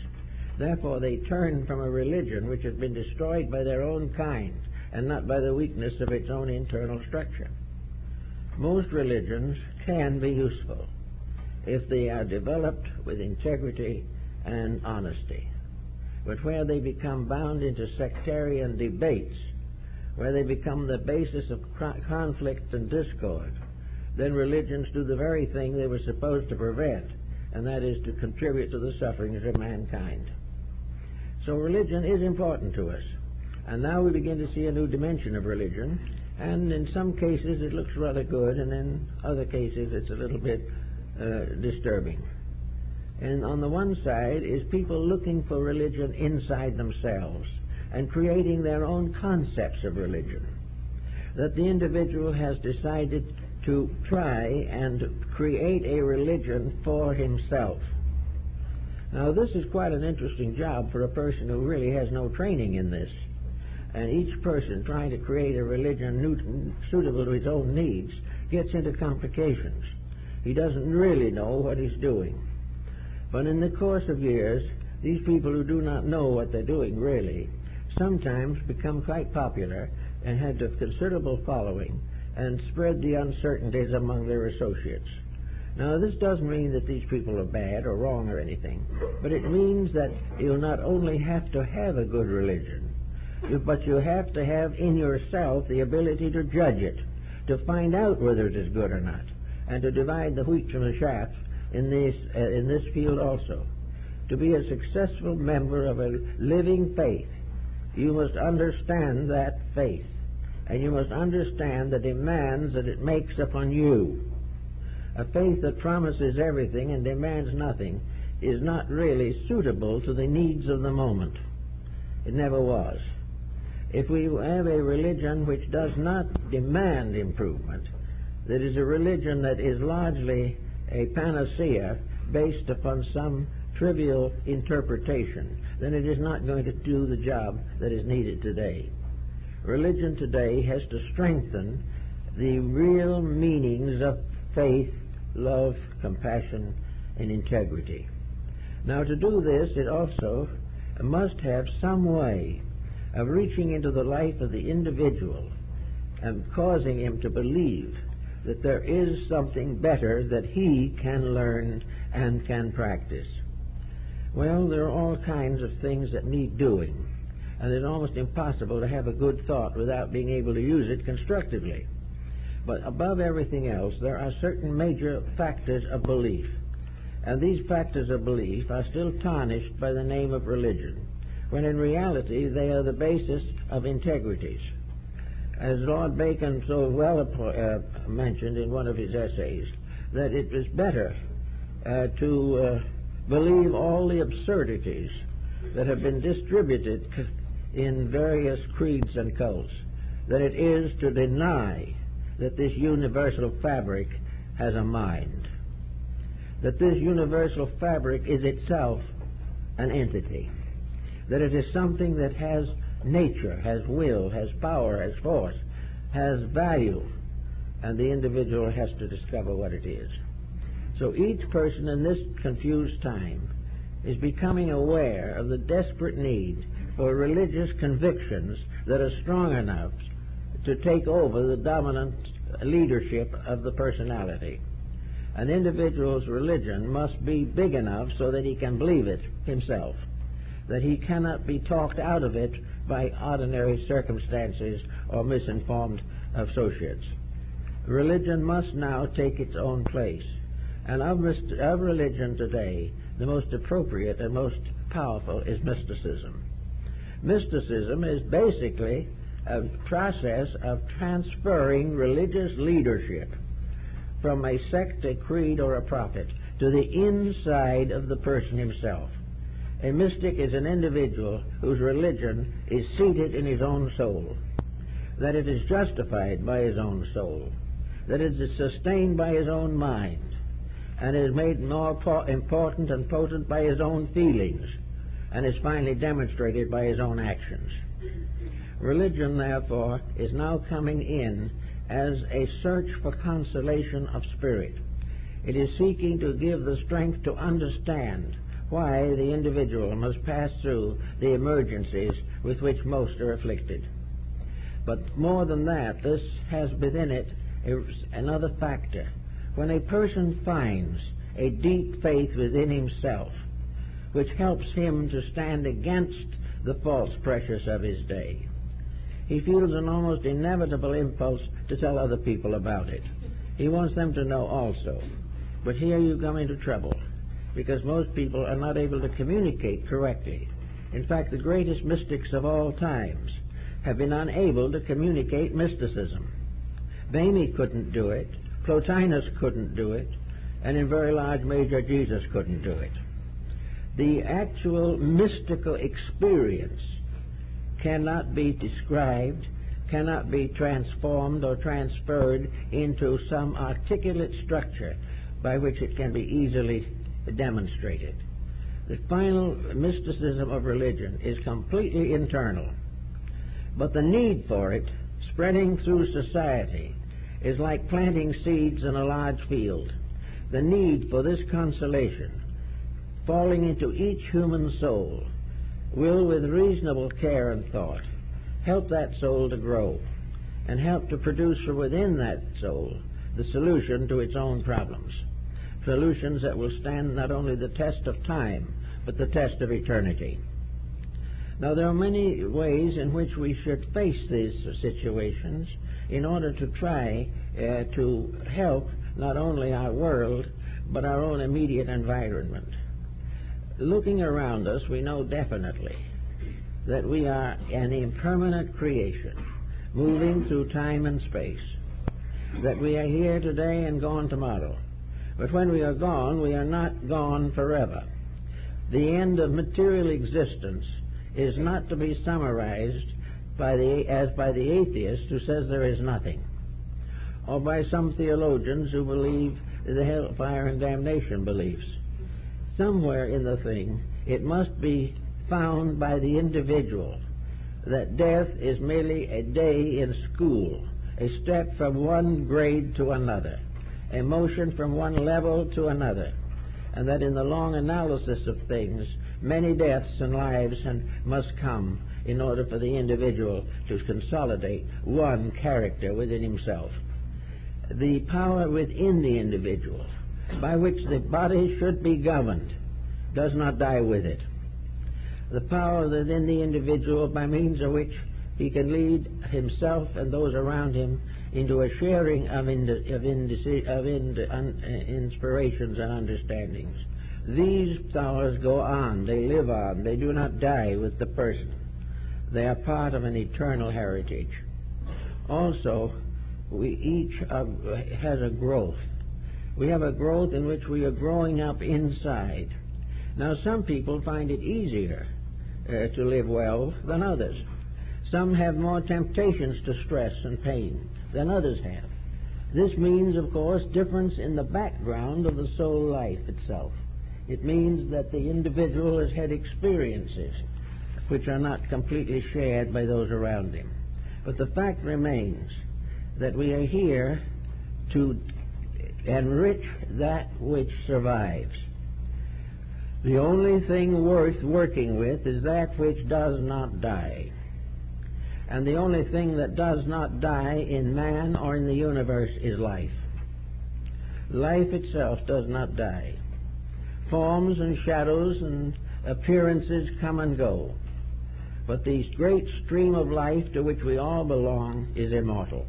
Speaker 1: Therefore, they turn from a religion which has been destroyed by their own kind and not by the weakness of its own internal structure. Most religions can be useful if they are developed with integrity and honesty. But where they become bound into sectarian debates, where they become the basis of conflict and discord, then religions do the very thing they were supposed to prevent, and that is to contribute to the sufferings of mankind. So religion is important to us, And now we begin to see a new dimension of religion, and in some cases it looks rather good, and in other cases it's a little bit disturbing. And on the one side is people looking for religion inside themselves and creating their own concepts of religion, that the individual has decided to try and create a religion for himself. Now, this is quite an interesting job for a person who really has no training in this. And each person trying to create a religion suitable to his own needs gets into complications. He doesn't really know what he's doing. But in the course of years, these people who do not know what they're doing really sometimes become quite popular and have a considerable following and spread the uncertainties among their associates. Now, this doesn't mean that these people are bad or wrong or anything, but it means that you'll not only have to have a good religion, but you have to have in yourself the ability to judge it, to find out whether it is good or not, and to divide the wheat from the chaff in this field also. To be a successful member of a living faith, you must understand that faith, and you must understand the demands that it makes upon you. A faith that promises everything and demands nothing is not really suitable to the needs of the moment. It never was. If we have a religion which does not demand improvement, that is a religion that is largely a panacea based upon some trivial interpretation, then it is not going to do the job that is needed today. Religion today has to strengthen the real meanings of faith, love, compassion, and integrity. Now, to do this, it also must have some way of reaching into the life of the individual and causing him to believe that there is something better that he can learn and can practice. Well, there are all kinds of things that need doing, and it's almost impossible to have a good thought without being able to use it constructively. But above everything else, there are certain major factors of belief, and these factors of belief are still tarnished by the name of religion, when in reality they are the basis of integrities. As Lord Bacon so well mentioned in one of his essays, that it is better to believe all the absurdities that have been distributed in various creeds and cults than it is to deny that this universal fabric has a mind, that this universal fabric is itself an entity, that it is something that has nature, has will, has power, has force, has value, and the individual has to discover what it is. So each person in this confused time is becoming aware of the desperate need for religious convictions that are strong enough to take over the dominant leadership of the personality. An individual's religion must be big enough so that he can believe it himself, that he cannot be talked out of it by ordinary circumstances or misinformed associates. Religion must now take its own place. And of religion today, the most appropriate and most powerful is mysticism. Mysticism is basically a process of transferring religious leadership from a sect, a creed, or a prophet to the inside of the person himself. A mystic is an individual whose religion is seated in his own soul, that it is justified by his own soul, that it is sustained by his own mind, and is made more important and potent by his own feelings, and is finally demonstrated by his own actions. Religion, therefore, is now coming in as a search for consolation of spirit. It is seeking to give the strength to understand why the individual must pass through the emergencies with which most are afflicted. But more than that, this has within it another factor. When a person finds a deep faith within himself, which helps him to stand against the false pressures of his day, he feels an almost inevitable impulse to tell other people about it. He wants them to know also. But here you come into trouble, because most people are not able to communicate correctly. In fact, the greatest mystics of all times have been unable to communicate mysticism. Vimy couldn't do it, Plotinus couldn't do it, and in very large measure Jesus couldn't do it. The actual mystical experience cannot be described, cannot be transformed or transferred into some articulate structure by which it can be easily demonstrated. The final mysticism of religion is completely internal, but the need for it spreading through society is like planting seeds in a large field. The need for this consolation falling into each human soul will, with reasonable care and thought, help that soul to grow and help to produce from within that soul the solution to its own problems, solutions that will stand not only the test of time but the test of eternity. Now, there are many ways in which we should face these situations in order to try to help not only our world but our own immediate environment. Looking around us, we know definitely that we are an impermanent creation moving through time and space, that we are here today and gone tomorrow. But when we are gone, we are not gone forever. The end of material existence is not to be summarized by the atheist who says there is nothing, or by some theologians who believe the hellfire and damnation beliefs. Somewhere in the thing, it must be found by the individual that death is merely a day in school, a step from one grade to another, a motion from one level to another, and that in the long analysis of things, many deaths and lives must come in order for the individual to consolidate one character within himself. The power within the individual by which the body should be governed does not die with it. The power within the individual by means of which he can lead himself and those around him into a sharing of inspirations and understandings. These powers go on, they live on, they do not die with the person. They are part of an eternal heritage. Also, we each has a growth. We have a growth in which we are growing up inside. Now, some people find it easier to live well than others. Some have more temptations to stress and pain than others have. This means, of course, difference in the background of the soul life itself. It means that the individual has had experiences which are not completely shared by those around him. But the fact remains that we are here to enrich that which survives. The only thing worth working with is that which does not die. And the only thing that does not die in man or in the universe is life. Life itself does not die. Forms and shadows and appearances come and go. But the great stream of life to which we all belong is immortal.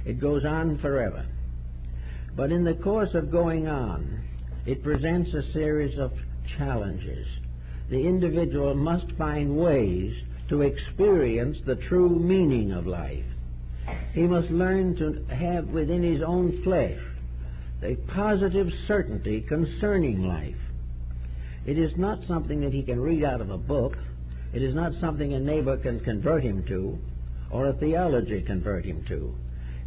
Speaker 1: It goes on forever. But in the course of going on, it presents a series of challenges. The individual must find ways to experience the true meaning of life. He must learn to have within his own flesh a positive certainty concerning life. It is not something that he can read out of a book. It is not something a neighbor can convert him to, or a theology convert him to.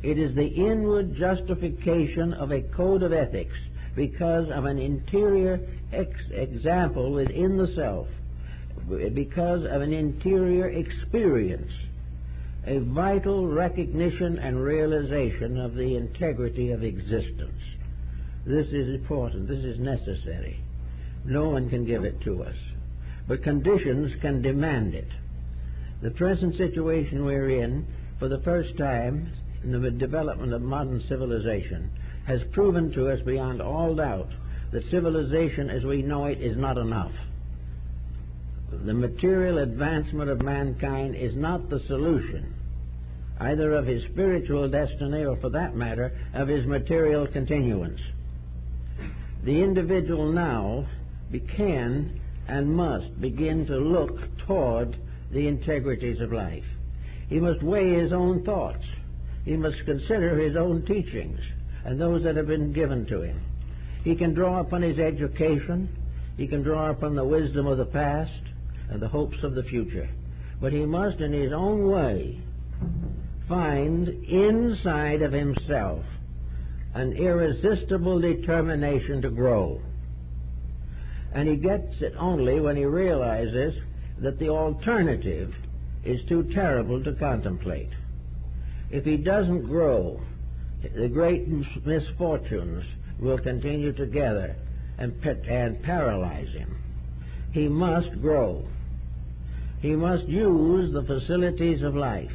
Speaker 1: It is the inward justification of a code of ethics because of an interior example within the self, because of an interior experience, a vital recognition and realization of the integrity of existence. This is important. This is necessary. No one can give it to us, but conditions can demand it. The present situation we're in, for the first time in the development of modern civilization, has proven to us beyond all doubt that civilization as we know it is not enough. The material advancement of mankind is not the solution, either of his spiritual destiny or, for that matter, of his material continuance. The individual now can and must begin to look toward the integrities of life. He must weigh his own thoughts. He must consider his own teachings and those that have been given to him. He can draw upon his education. He can draw upon the wisdom of the past and the hopes of the future. But he must, in his own way, find inside of himself an irresistible determination to grow. And he gets it only when he realizes that the alternative is too terrible to contemplate. If he doesn't grow, the great misfortunes will continue together and paralyze him. He must grow. He must use the facilities of life.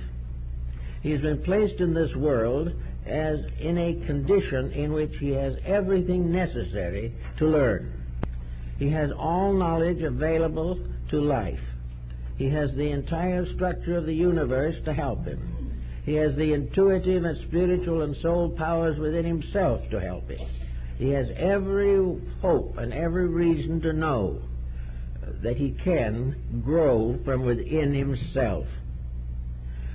Speaker 1: He's been placed in this world as in a condition in which he has everything necessary to learn. He has all knowledge available to life. He has the entire structure of the universe to help him. He has the intuitive and spiritual and soul powers within himself to help him. He has every hope and every reason to know that he can grow from within himself,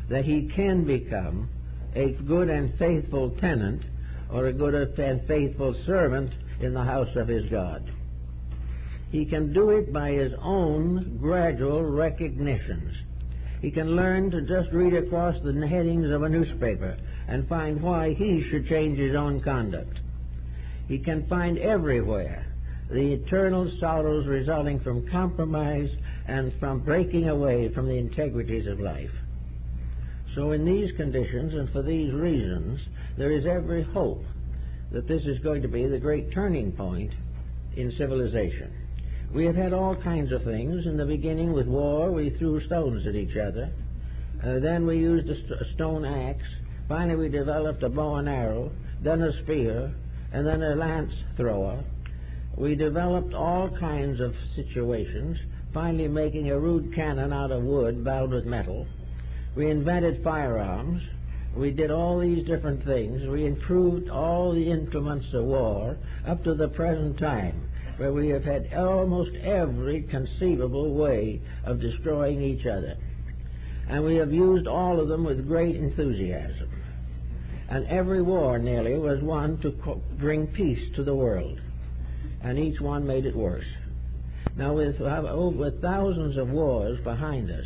Speaker 1: that he can become a good and faithful tenant or a good and faithful servant in the house of his God. He can do it by his own gradual recognitions. He can learn to just read across the headings of a newspaper and find why he should change his own conduct. He can find everywhere the eternal sorrows resulting from compromise and from breaking away from the integrities of life. So in these conditions and for these reasons, there is every hope that this is going to be the great turning point in civilization. We have had all kinds of things. In the beginning with war, we threw stones at each other. Then we used a stone axe. Finally we developed a bow and arrow, then a spear, and then a lance thrower. We developed all kinds of situations, finally making a rude cannon out of wood bound with metal. We invented firearms. We did all these different things. We improved all the implements of war up to the present time, where we have had almost every conceivable way of destroying each other. And we have used all of them with great enthusiasm. And every war nearly was one to bring peace to the world. And each one made it worse. Now with thousands of wars behind us,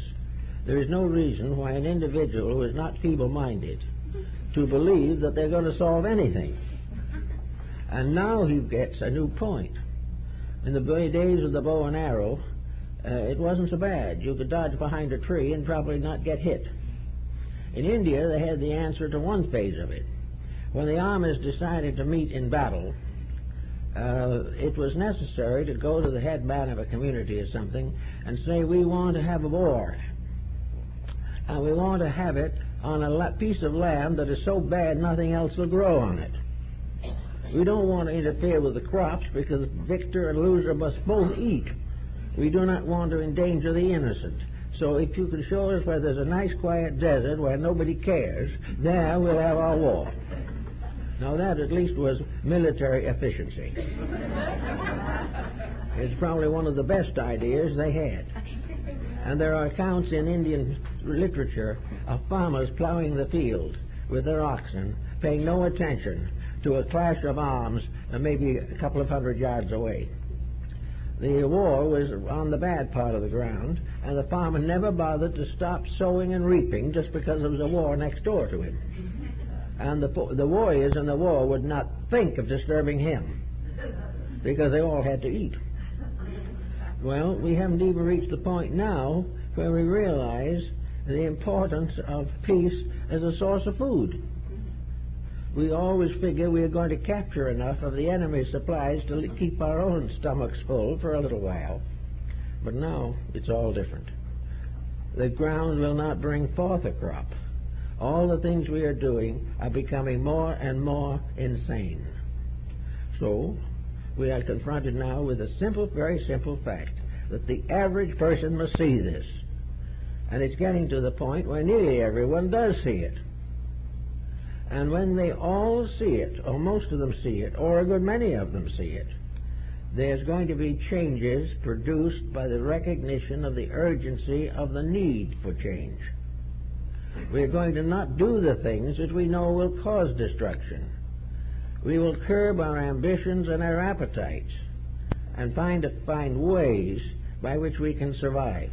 Speaker 1: there is no reason why an individual who is not feeble-minded to believe that they're going to solve anything. And now he gets a new point. In the days of the bow and arrow, it wasn't so bad. You could dodge behind a tree and probably not get hit. In India, they had the answer to one phase of it. When the armies decided to meet in battle, it was necessary to go to the head man of a community or something and say, we want to have a war. And we want to have it on a piece of land that is so bad nothing else will grow on it. We don't want to interfere with the crops because victor and loser must both eat. We do not want to endanger the innocent. So if you can show us where there's a nice quiet desert where nobody cares, there we'll have our war. Now that at least was military efficiency. It's probably one of the best ideas they had. And there are accounts in Indian literature of farmers plowing the field with their oxen, paying no attention to a clash of arms maybe a couple of 100 yards away. The war was on the bad part of the ground, and the farmer never bothered to stop sowing and reaping just because there was a war next door to him. And the warriors in the war would not think of disturbing him because they all had to eat. Well, we haven't even reached the point now where we realize the importance of peace as a source of food. We always figure we are going to capture enough of the enemy's supplies to keep our own stomachs full for a little while. But now it's all different. The ground will not bring forth a crop. All the things we are doing are becoming more and more insane. So we are confronted now with a simple, very simple fact, that the average person must see this. And it's getting to the point where nearly everyone does see it. And when they all see it, or most of them see it, or a good many of them see it, there's going to be changes produced by the recognition of the urgency of the need for change. We are going to not do the things that we know will cause destruction. We will curb our ambitions and our appetites and find ways by which we can survive.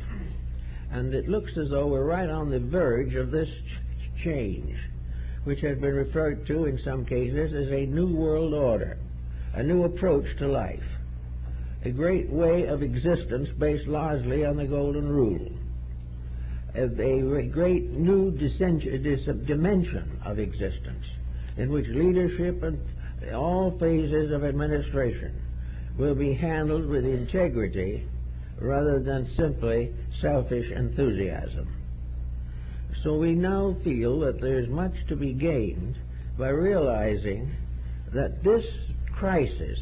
Speaker 1: And it looks as though we're right on the verge of this change, which has been referred to in some cases as a new world order, a new approach to life, a great way of existence based largely on the Golden Rule, a great new dimension of existence in which leadership and all phases of administration will be handled with integrity rather than simply selfish enthusiasm. So we now feel that there's much to be gained by realizing that this crisis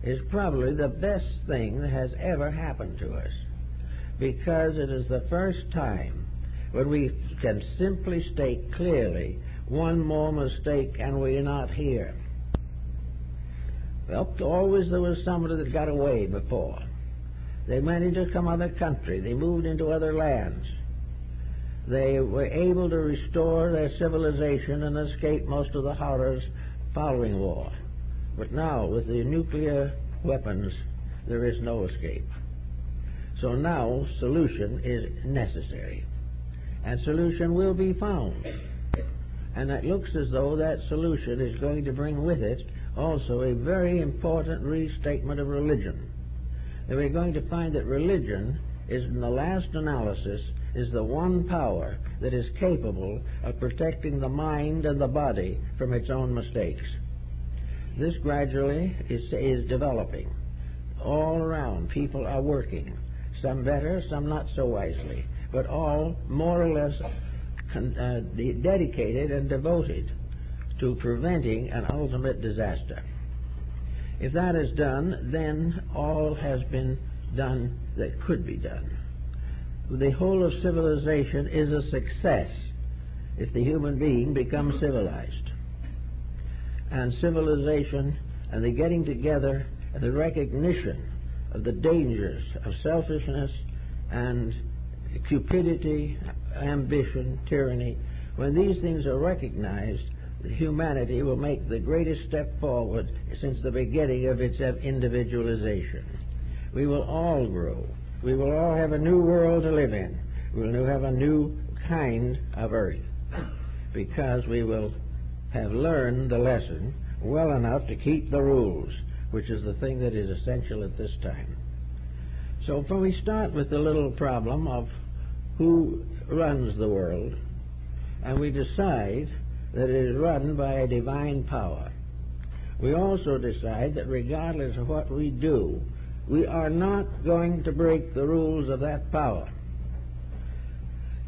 Speaker 1: is probably the best thing that has ever happened to us, because it is the first time when we can simply state clearly, one more mistake and we're not here. Well, always there was somebody that got away before. They went into some other country. They moved into other lands. They were able to restore their civilization and escape most of the horrors following war. But now, with the nuclear weapons, there is no escape. So now, solution is necessary. And solution will be found. And it looks as though that solution is going to bring with it also a very important restatement of religion. And we're going to find that religion is, in the last analysis, is the one power that is capable of protecting the mind and the body from its own mistakes. This gradually is developing. All around, people are working, some better, some not so wisely, but all more or less dedicated and devoted to preventing an ultimate disaster. If that is done, then all has been done that could be done. The whole of civilization is a success if the human being becomes civilized. And civilization and the getting together and the recognition of the dangers of selfishness and cupidity, ambition, tyranny, when these things are recognized, humanity will make the greatest step forward since the beginning of its individualization. We will all grow. We will all have a new world to live in. We will have a new kind of earth, because we will have learned the lesson well enough to keep the rules, which is the thing that is essential at this time. So when we start with the little problem of who runs the world, and we decide that it is run by a divine power, we also decide that regardless of what we do, we are not going to break the rules of that power.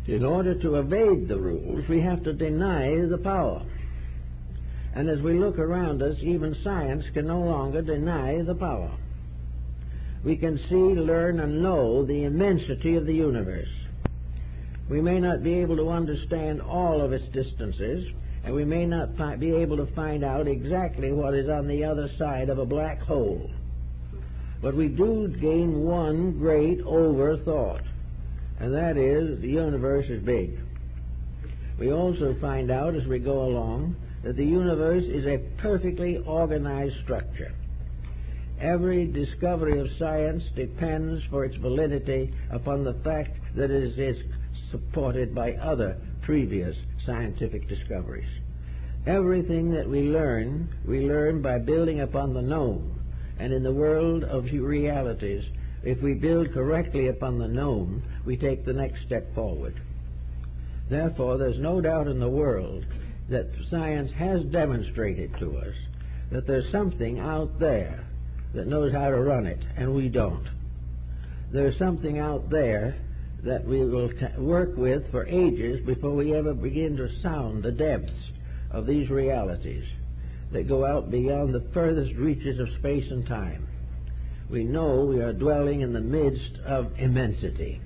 Speaker 1: In order to evade the rules, we have to deny the power. And as we look around us, even science can no longer deny the power. We can see, learn, and know the immensity of the universe. We may not be able to understand all of its distances, and we may not be able to find out exactly what is on the other side of a black hole. But we do gain one great overthought, and that is the universe is big. We also find out as we go along that the universe is a perfectly organized structure. Every discovery of science depends for its validity upon the fact that it is supported by other previous scientific discoveries. Everything that we learn by building upon the known. And in the world of realities, if we build correctly upon the known, we take the next step forward. Therefore, there's no doubt in the world that science has demonstrated to us that there's something out there that knows how to run it, and we don't. There's something out there that we will work with for ages before we ever begin to sound the depths of these realities that go out beyond the furthest reaches of space and time. We know we are dwelling in the midst of immensity,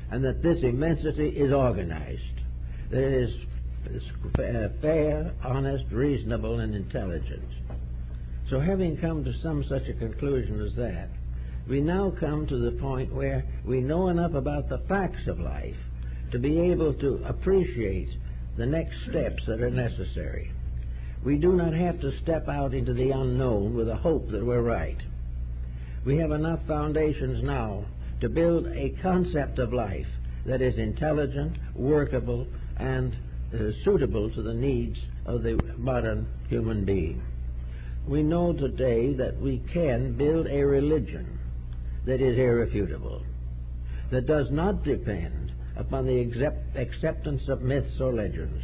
Speaker 1: and that this immensity is organized, that it is fair, honest, reasonable, and intelligent. So having come to some such a conclusion as that, we now come to the point where we know enough about the facts of life to be able to appreciate the next steps that are necessary. We do not have to step out into the unknown with a hope that we're right. We have enough foundations now to build a concept of life that is intelligent, workable, and suitable to the needs of the modern human being. We know today that we can build a religion that is irrefutable, that does not depend upon the acceptance of myths or legends,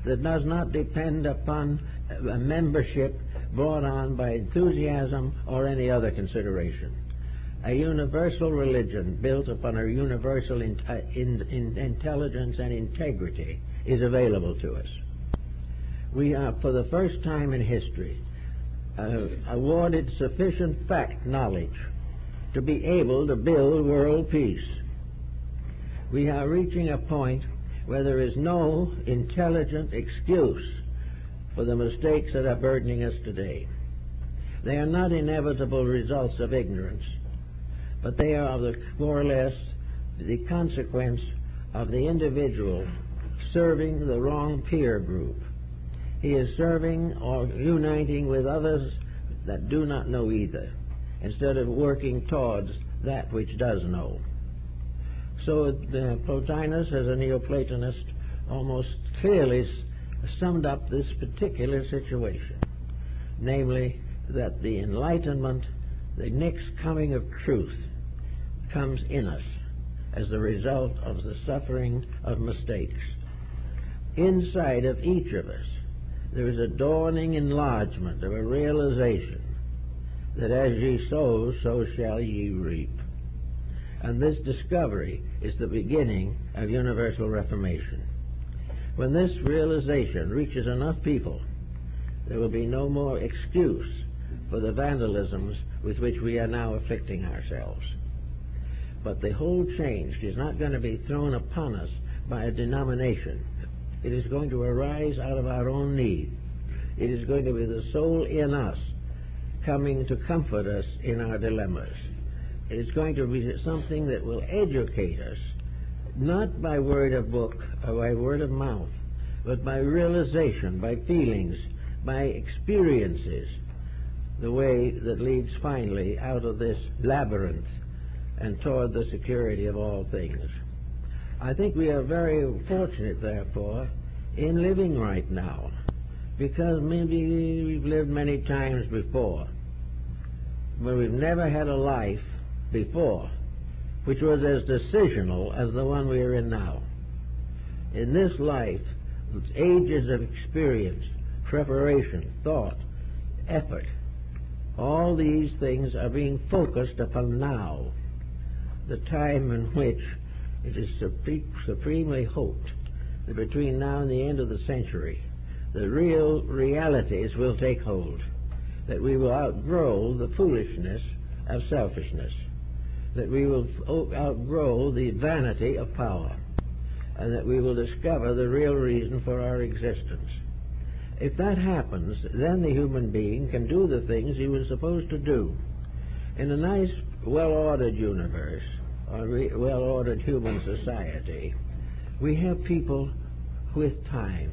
Speaker 1: that does not depend upon a membership brought on by enthusiasm or any other consideration. A universal religion built upon a universal intelligence and integrity is available to us. We are, for the first time in history, awarded sufficient fact knowledge to be able to build world peace. We are reaching a point where there is no intelligent excuse for the mistakes that are burdening us today. They are not inevitable results of ignorance, but they are more or less the consequence of the individual serving the wrong peer group. He is serving or uniting with others that do not know either, instead of working towards that which does know. So Plotinus, as a Neoplatonist, almost clearly summed up this particular situation, namely that the enlightenment, the next coming of truth, comes in us as the result of the suffering of mistakes. Inside of each of us, there is a dawning enlargement of a realization that as ye sow, so shall ye reap. And this discovery is the beginning of universal reformation. When this realization reaches enough people, there will be no more excuse for the vandalisms with which we are now afflicting ourselves. But the whole change is not going to be thrown upon us by a denomination. It is going to arise out of our own need. It is going to be the soul in us coming to comfort us in our dilemmas. It is going to be something that will educate us, not by word of book or by word of mouth, but by realization, by feelings, by experiences, the way that leads finally out of this labyrinth and toward the security of all things. I think we are very fortunate, therefore, in living right now, because maybe we've lived many times before, but we've never had a life before which was as decisional as the one we are in now. In this life, ages of experience, preparation, thought, effort, all these things are being focused upon now, the time in which it is supremely hoped that between now and the end of the century, the real realities will take hold, that we will outgrow the foolishness of selfishness, that we will outgrow the vanity of power, and that we will discover the real reason for our existence. If that happens, then the human being can do the things he was supposed to do. In a nice, well-ordered universe, or well-ordered human society, we have people with time.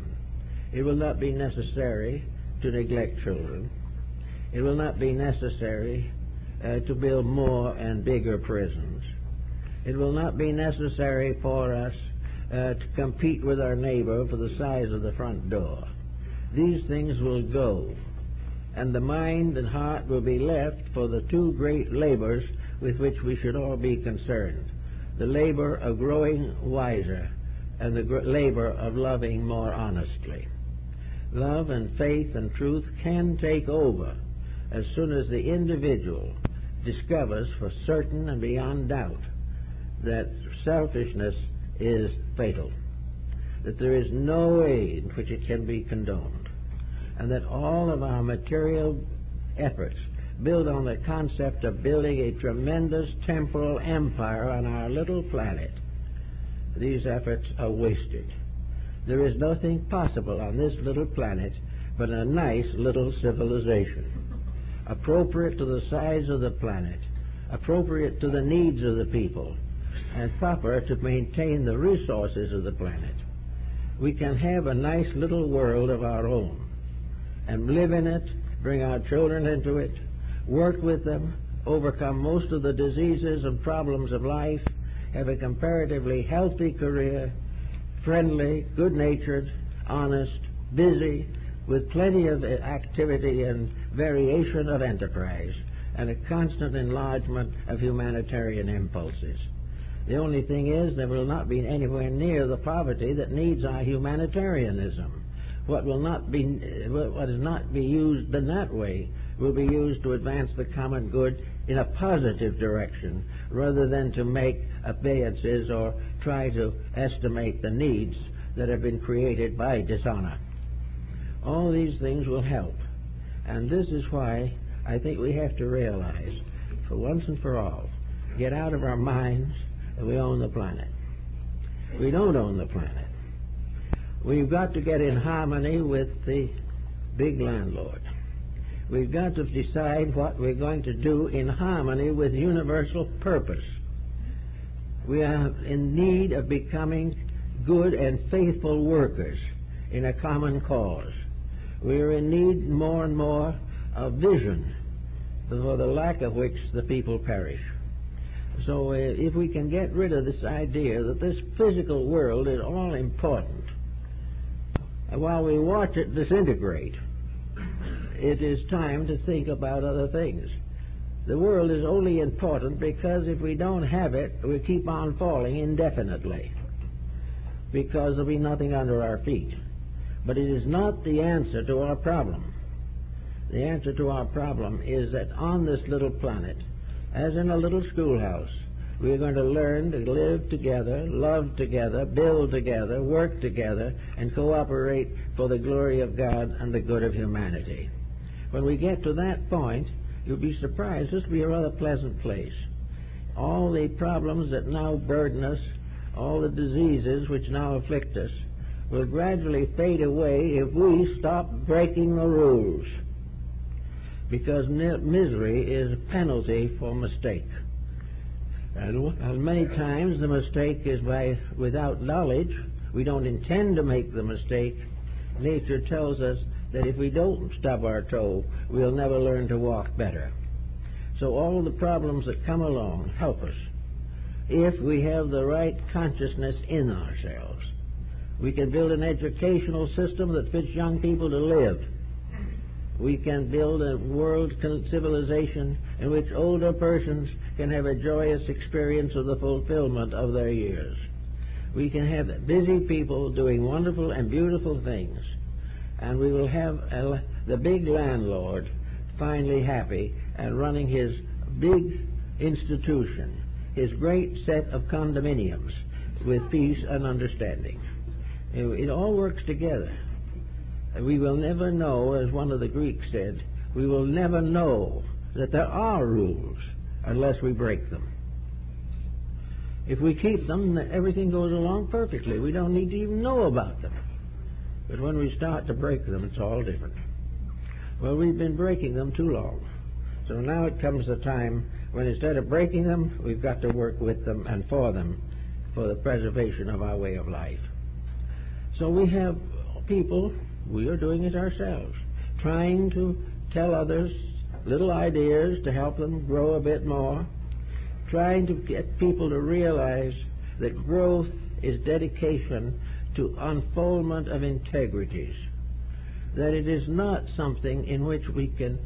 Speaker 1: It will not be necessary to neglect children. It will not be necessary to build more and bigger prisons. It will not be necessary for us to compete with our neighbor for the size of the front door. These things will go, and the mind and heart will be left for the two great labors with which we should all be concerned: the labor of growing wiser and the labor of loving more honestly. Love and faith and truth can take over as soon as the individual discovers for certain and beyond doubt that selfishness is fatal, that there is no way in which it can be condoned, and that all of our material efforts build on the concept of building a tremendous temporal empire on our little planet. These efforts are wasted. There is nothing possible on this little planet but a nice little civilization, appropriate to the size of the planet, appropriate to the needs of the people, and proper to maintain the resources of the planet, we can have a nice little world of our own and live in it, bring our children into it, work with them, overcome most of the diseases and problems of life, have a comparatively healthy career, friendly, good-natured, honest, busy, with plenty of activity and variation of enterprise, and a constant enlargement of humanitarian impulses. The only thing is, there will not be anywhere near the poverty that needs our humanitarianism. What will not be used in that way will be used to advance the common good in a positive direction, rather than to make obeyances or try to estimate the needs that have been created by dishonor. All these things will help, and this is why I think we have to realize, for once and for all, get out of our minds that we own the planet. We don't own the planet. We've got to get in harmony with the big landlord. We've got to decide what we're going to do in harmony with universal purpose. We are in need of becoming good and faithful workers in a common cause. We are in need more and more of vision, for the lack of which the people perish. So if we can get rid of this idea that this physical world is all important, while we watch it disintegrate, it is time to think about other things. The world is only important because if we don't have it, we keep on falling indefinitely, because there'll be nothing under our feet. But it is not the answer to our problem. The answer to our problem is that on this little planet, as in a little schoolhouse, we are going to learn to live together, love together, build together, work together, and cooperate for the glory of God and the good of humanity. When we get to that point, you'll be surprised. This will be a rather pleasant place. All the problems that now burden us, all the diseases which now afflict us, will gradually fade away if we stop breaking the rules. Because misery is a penalty for mistake. And many times the mistake is without knowledge. We don't intend to make the mistake. Nature tells us that if we don't stub our toe, we'll never learn to walk better. So all the problems that come along help us if we have the right consciousness in ourselves. We can build an educational system that fits young people to live. We can build a world civilization in which older persons can have a joyous experience of the fulfillment of their years. We can have busy people doing wonderful and beautiful things, and we will have the big landlord finally happy and running his big institution, his great set of condominiums with peace and understanding. It all works together. We will never know, as one of the Greeks said, we will never know that there are rules unless we break them. If we keep them, everything goes along perfectly. We don't need to even know about them. But when we start to break them, it's all different. Well, we've been breaking them too long. So now it comes the time when instead of breaking them, we've got to work with them and for them for the preservation of our way of life. So we have people, we are doing it ourselves, trying to tell others little ideas to help them grow a bit more, trying to get people to realize that growth is dedication to unfoldment of integrities, that it is not something in which we can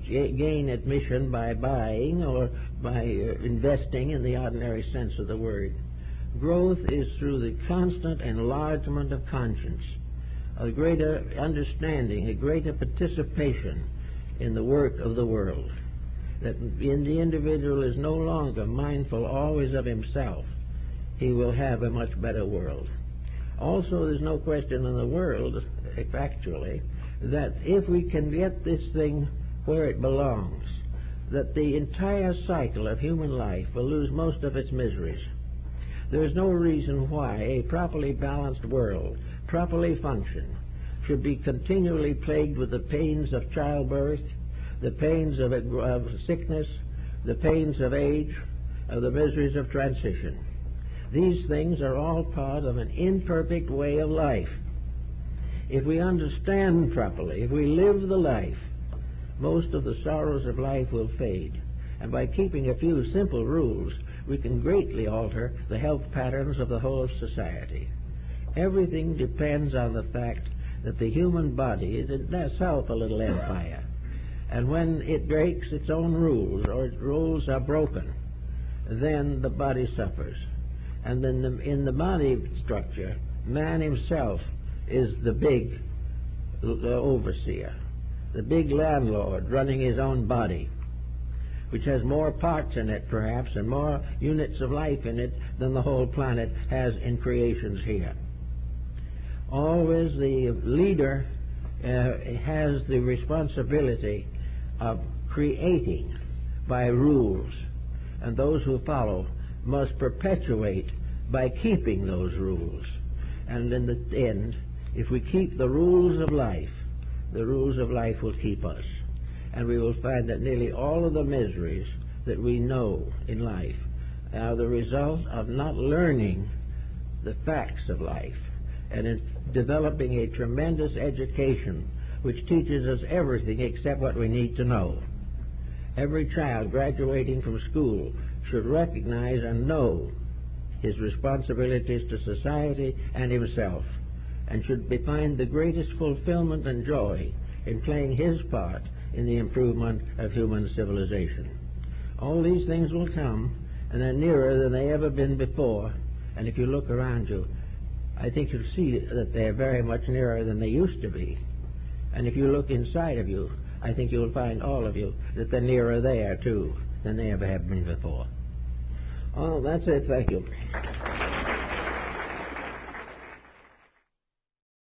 Speaker 1: gain admission by buying or by investing in the ordinary sense of the word. Growth is through the constant enlargement of conscience, a greater understanding, a greater participation in the work of the world. That in the individual is no longer mindful always of himself. He will have a much better world. Also, there's no question in the world, actually, that if we can get this thing where it belongs, that the entire cycle of human life will lose most of its miseries. There is no reason why a properly balanced world, properly functioning, should be continually plagued with the pains of childbirth, the pains of sickness, the pains of age, of the miseries of transition. These things are all part of an imperfect way of life. If we understand properly, if we live the life, most of the sorrows of life will fade. And by keeping a few simple rules, we can greatly alter the health patterns of the whole society. Everything depends on the fact that the human body is itself a little empire. And when it breaks its own rules, or its rules are broken, then the body suffers. And then in the body structure, man himself is the big overseer, the big landlord running his own body, which has more parts in it, perhaps, and more units of life in it than the whole planet has in creations here. Always the leader has the responsibility of creating by rules, and those who follow must perpetuate by keeping those rules. And in the end, if we keep the rules of life will keep us. And we will find that nearly all of the miseries that we know in life are the result of not learning the facts of life and in developing a tremendous education which teaches us everything except what we need to know. Every child graduating from school should recognize and know his responsibilities to society and himself, and should find the greatest fulfillment and joy in playing his part in the improvement of human civilization. All these things will come, and they're nearer than they ever been before. And if you look around you, I think you'll see that they're very much nearer than they used to be. And if you look inside of you, I think you'll find, all of you, that they're nearer there, too, than they ever have been before. Oh, that's it. Thank you.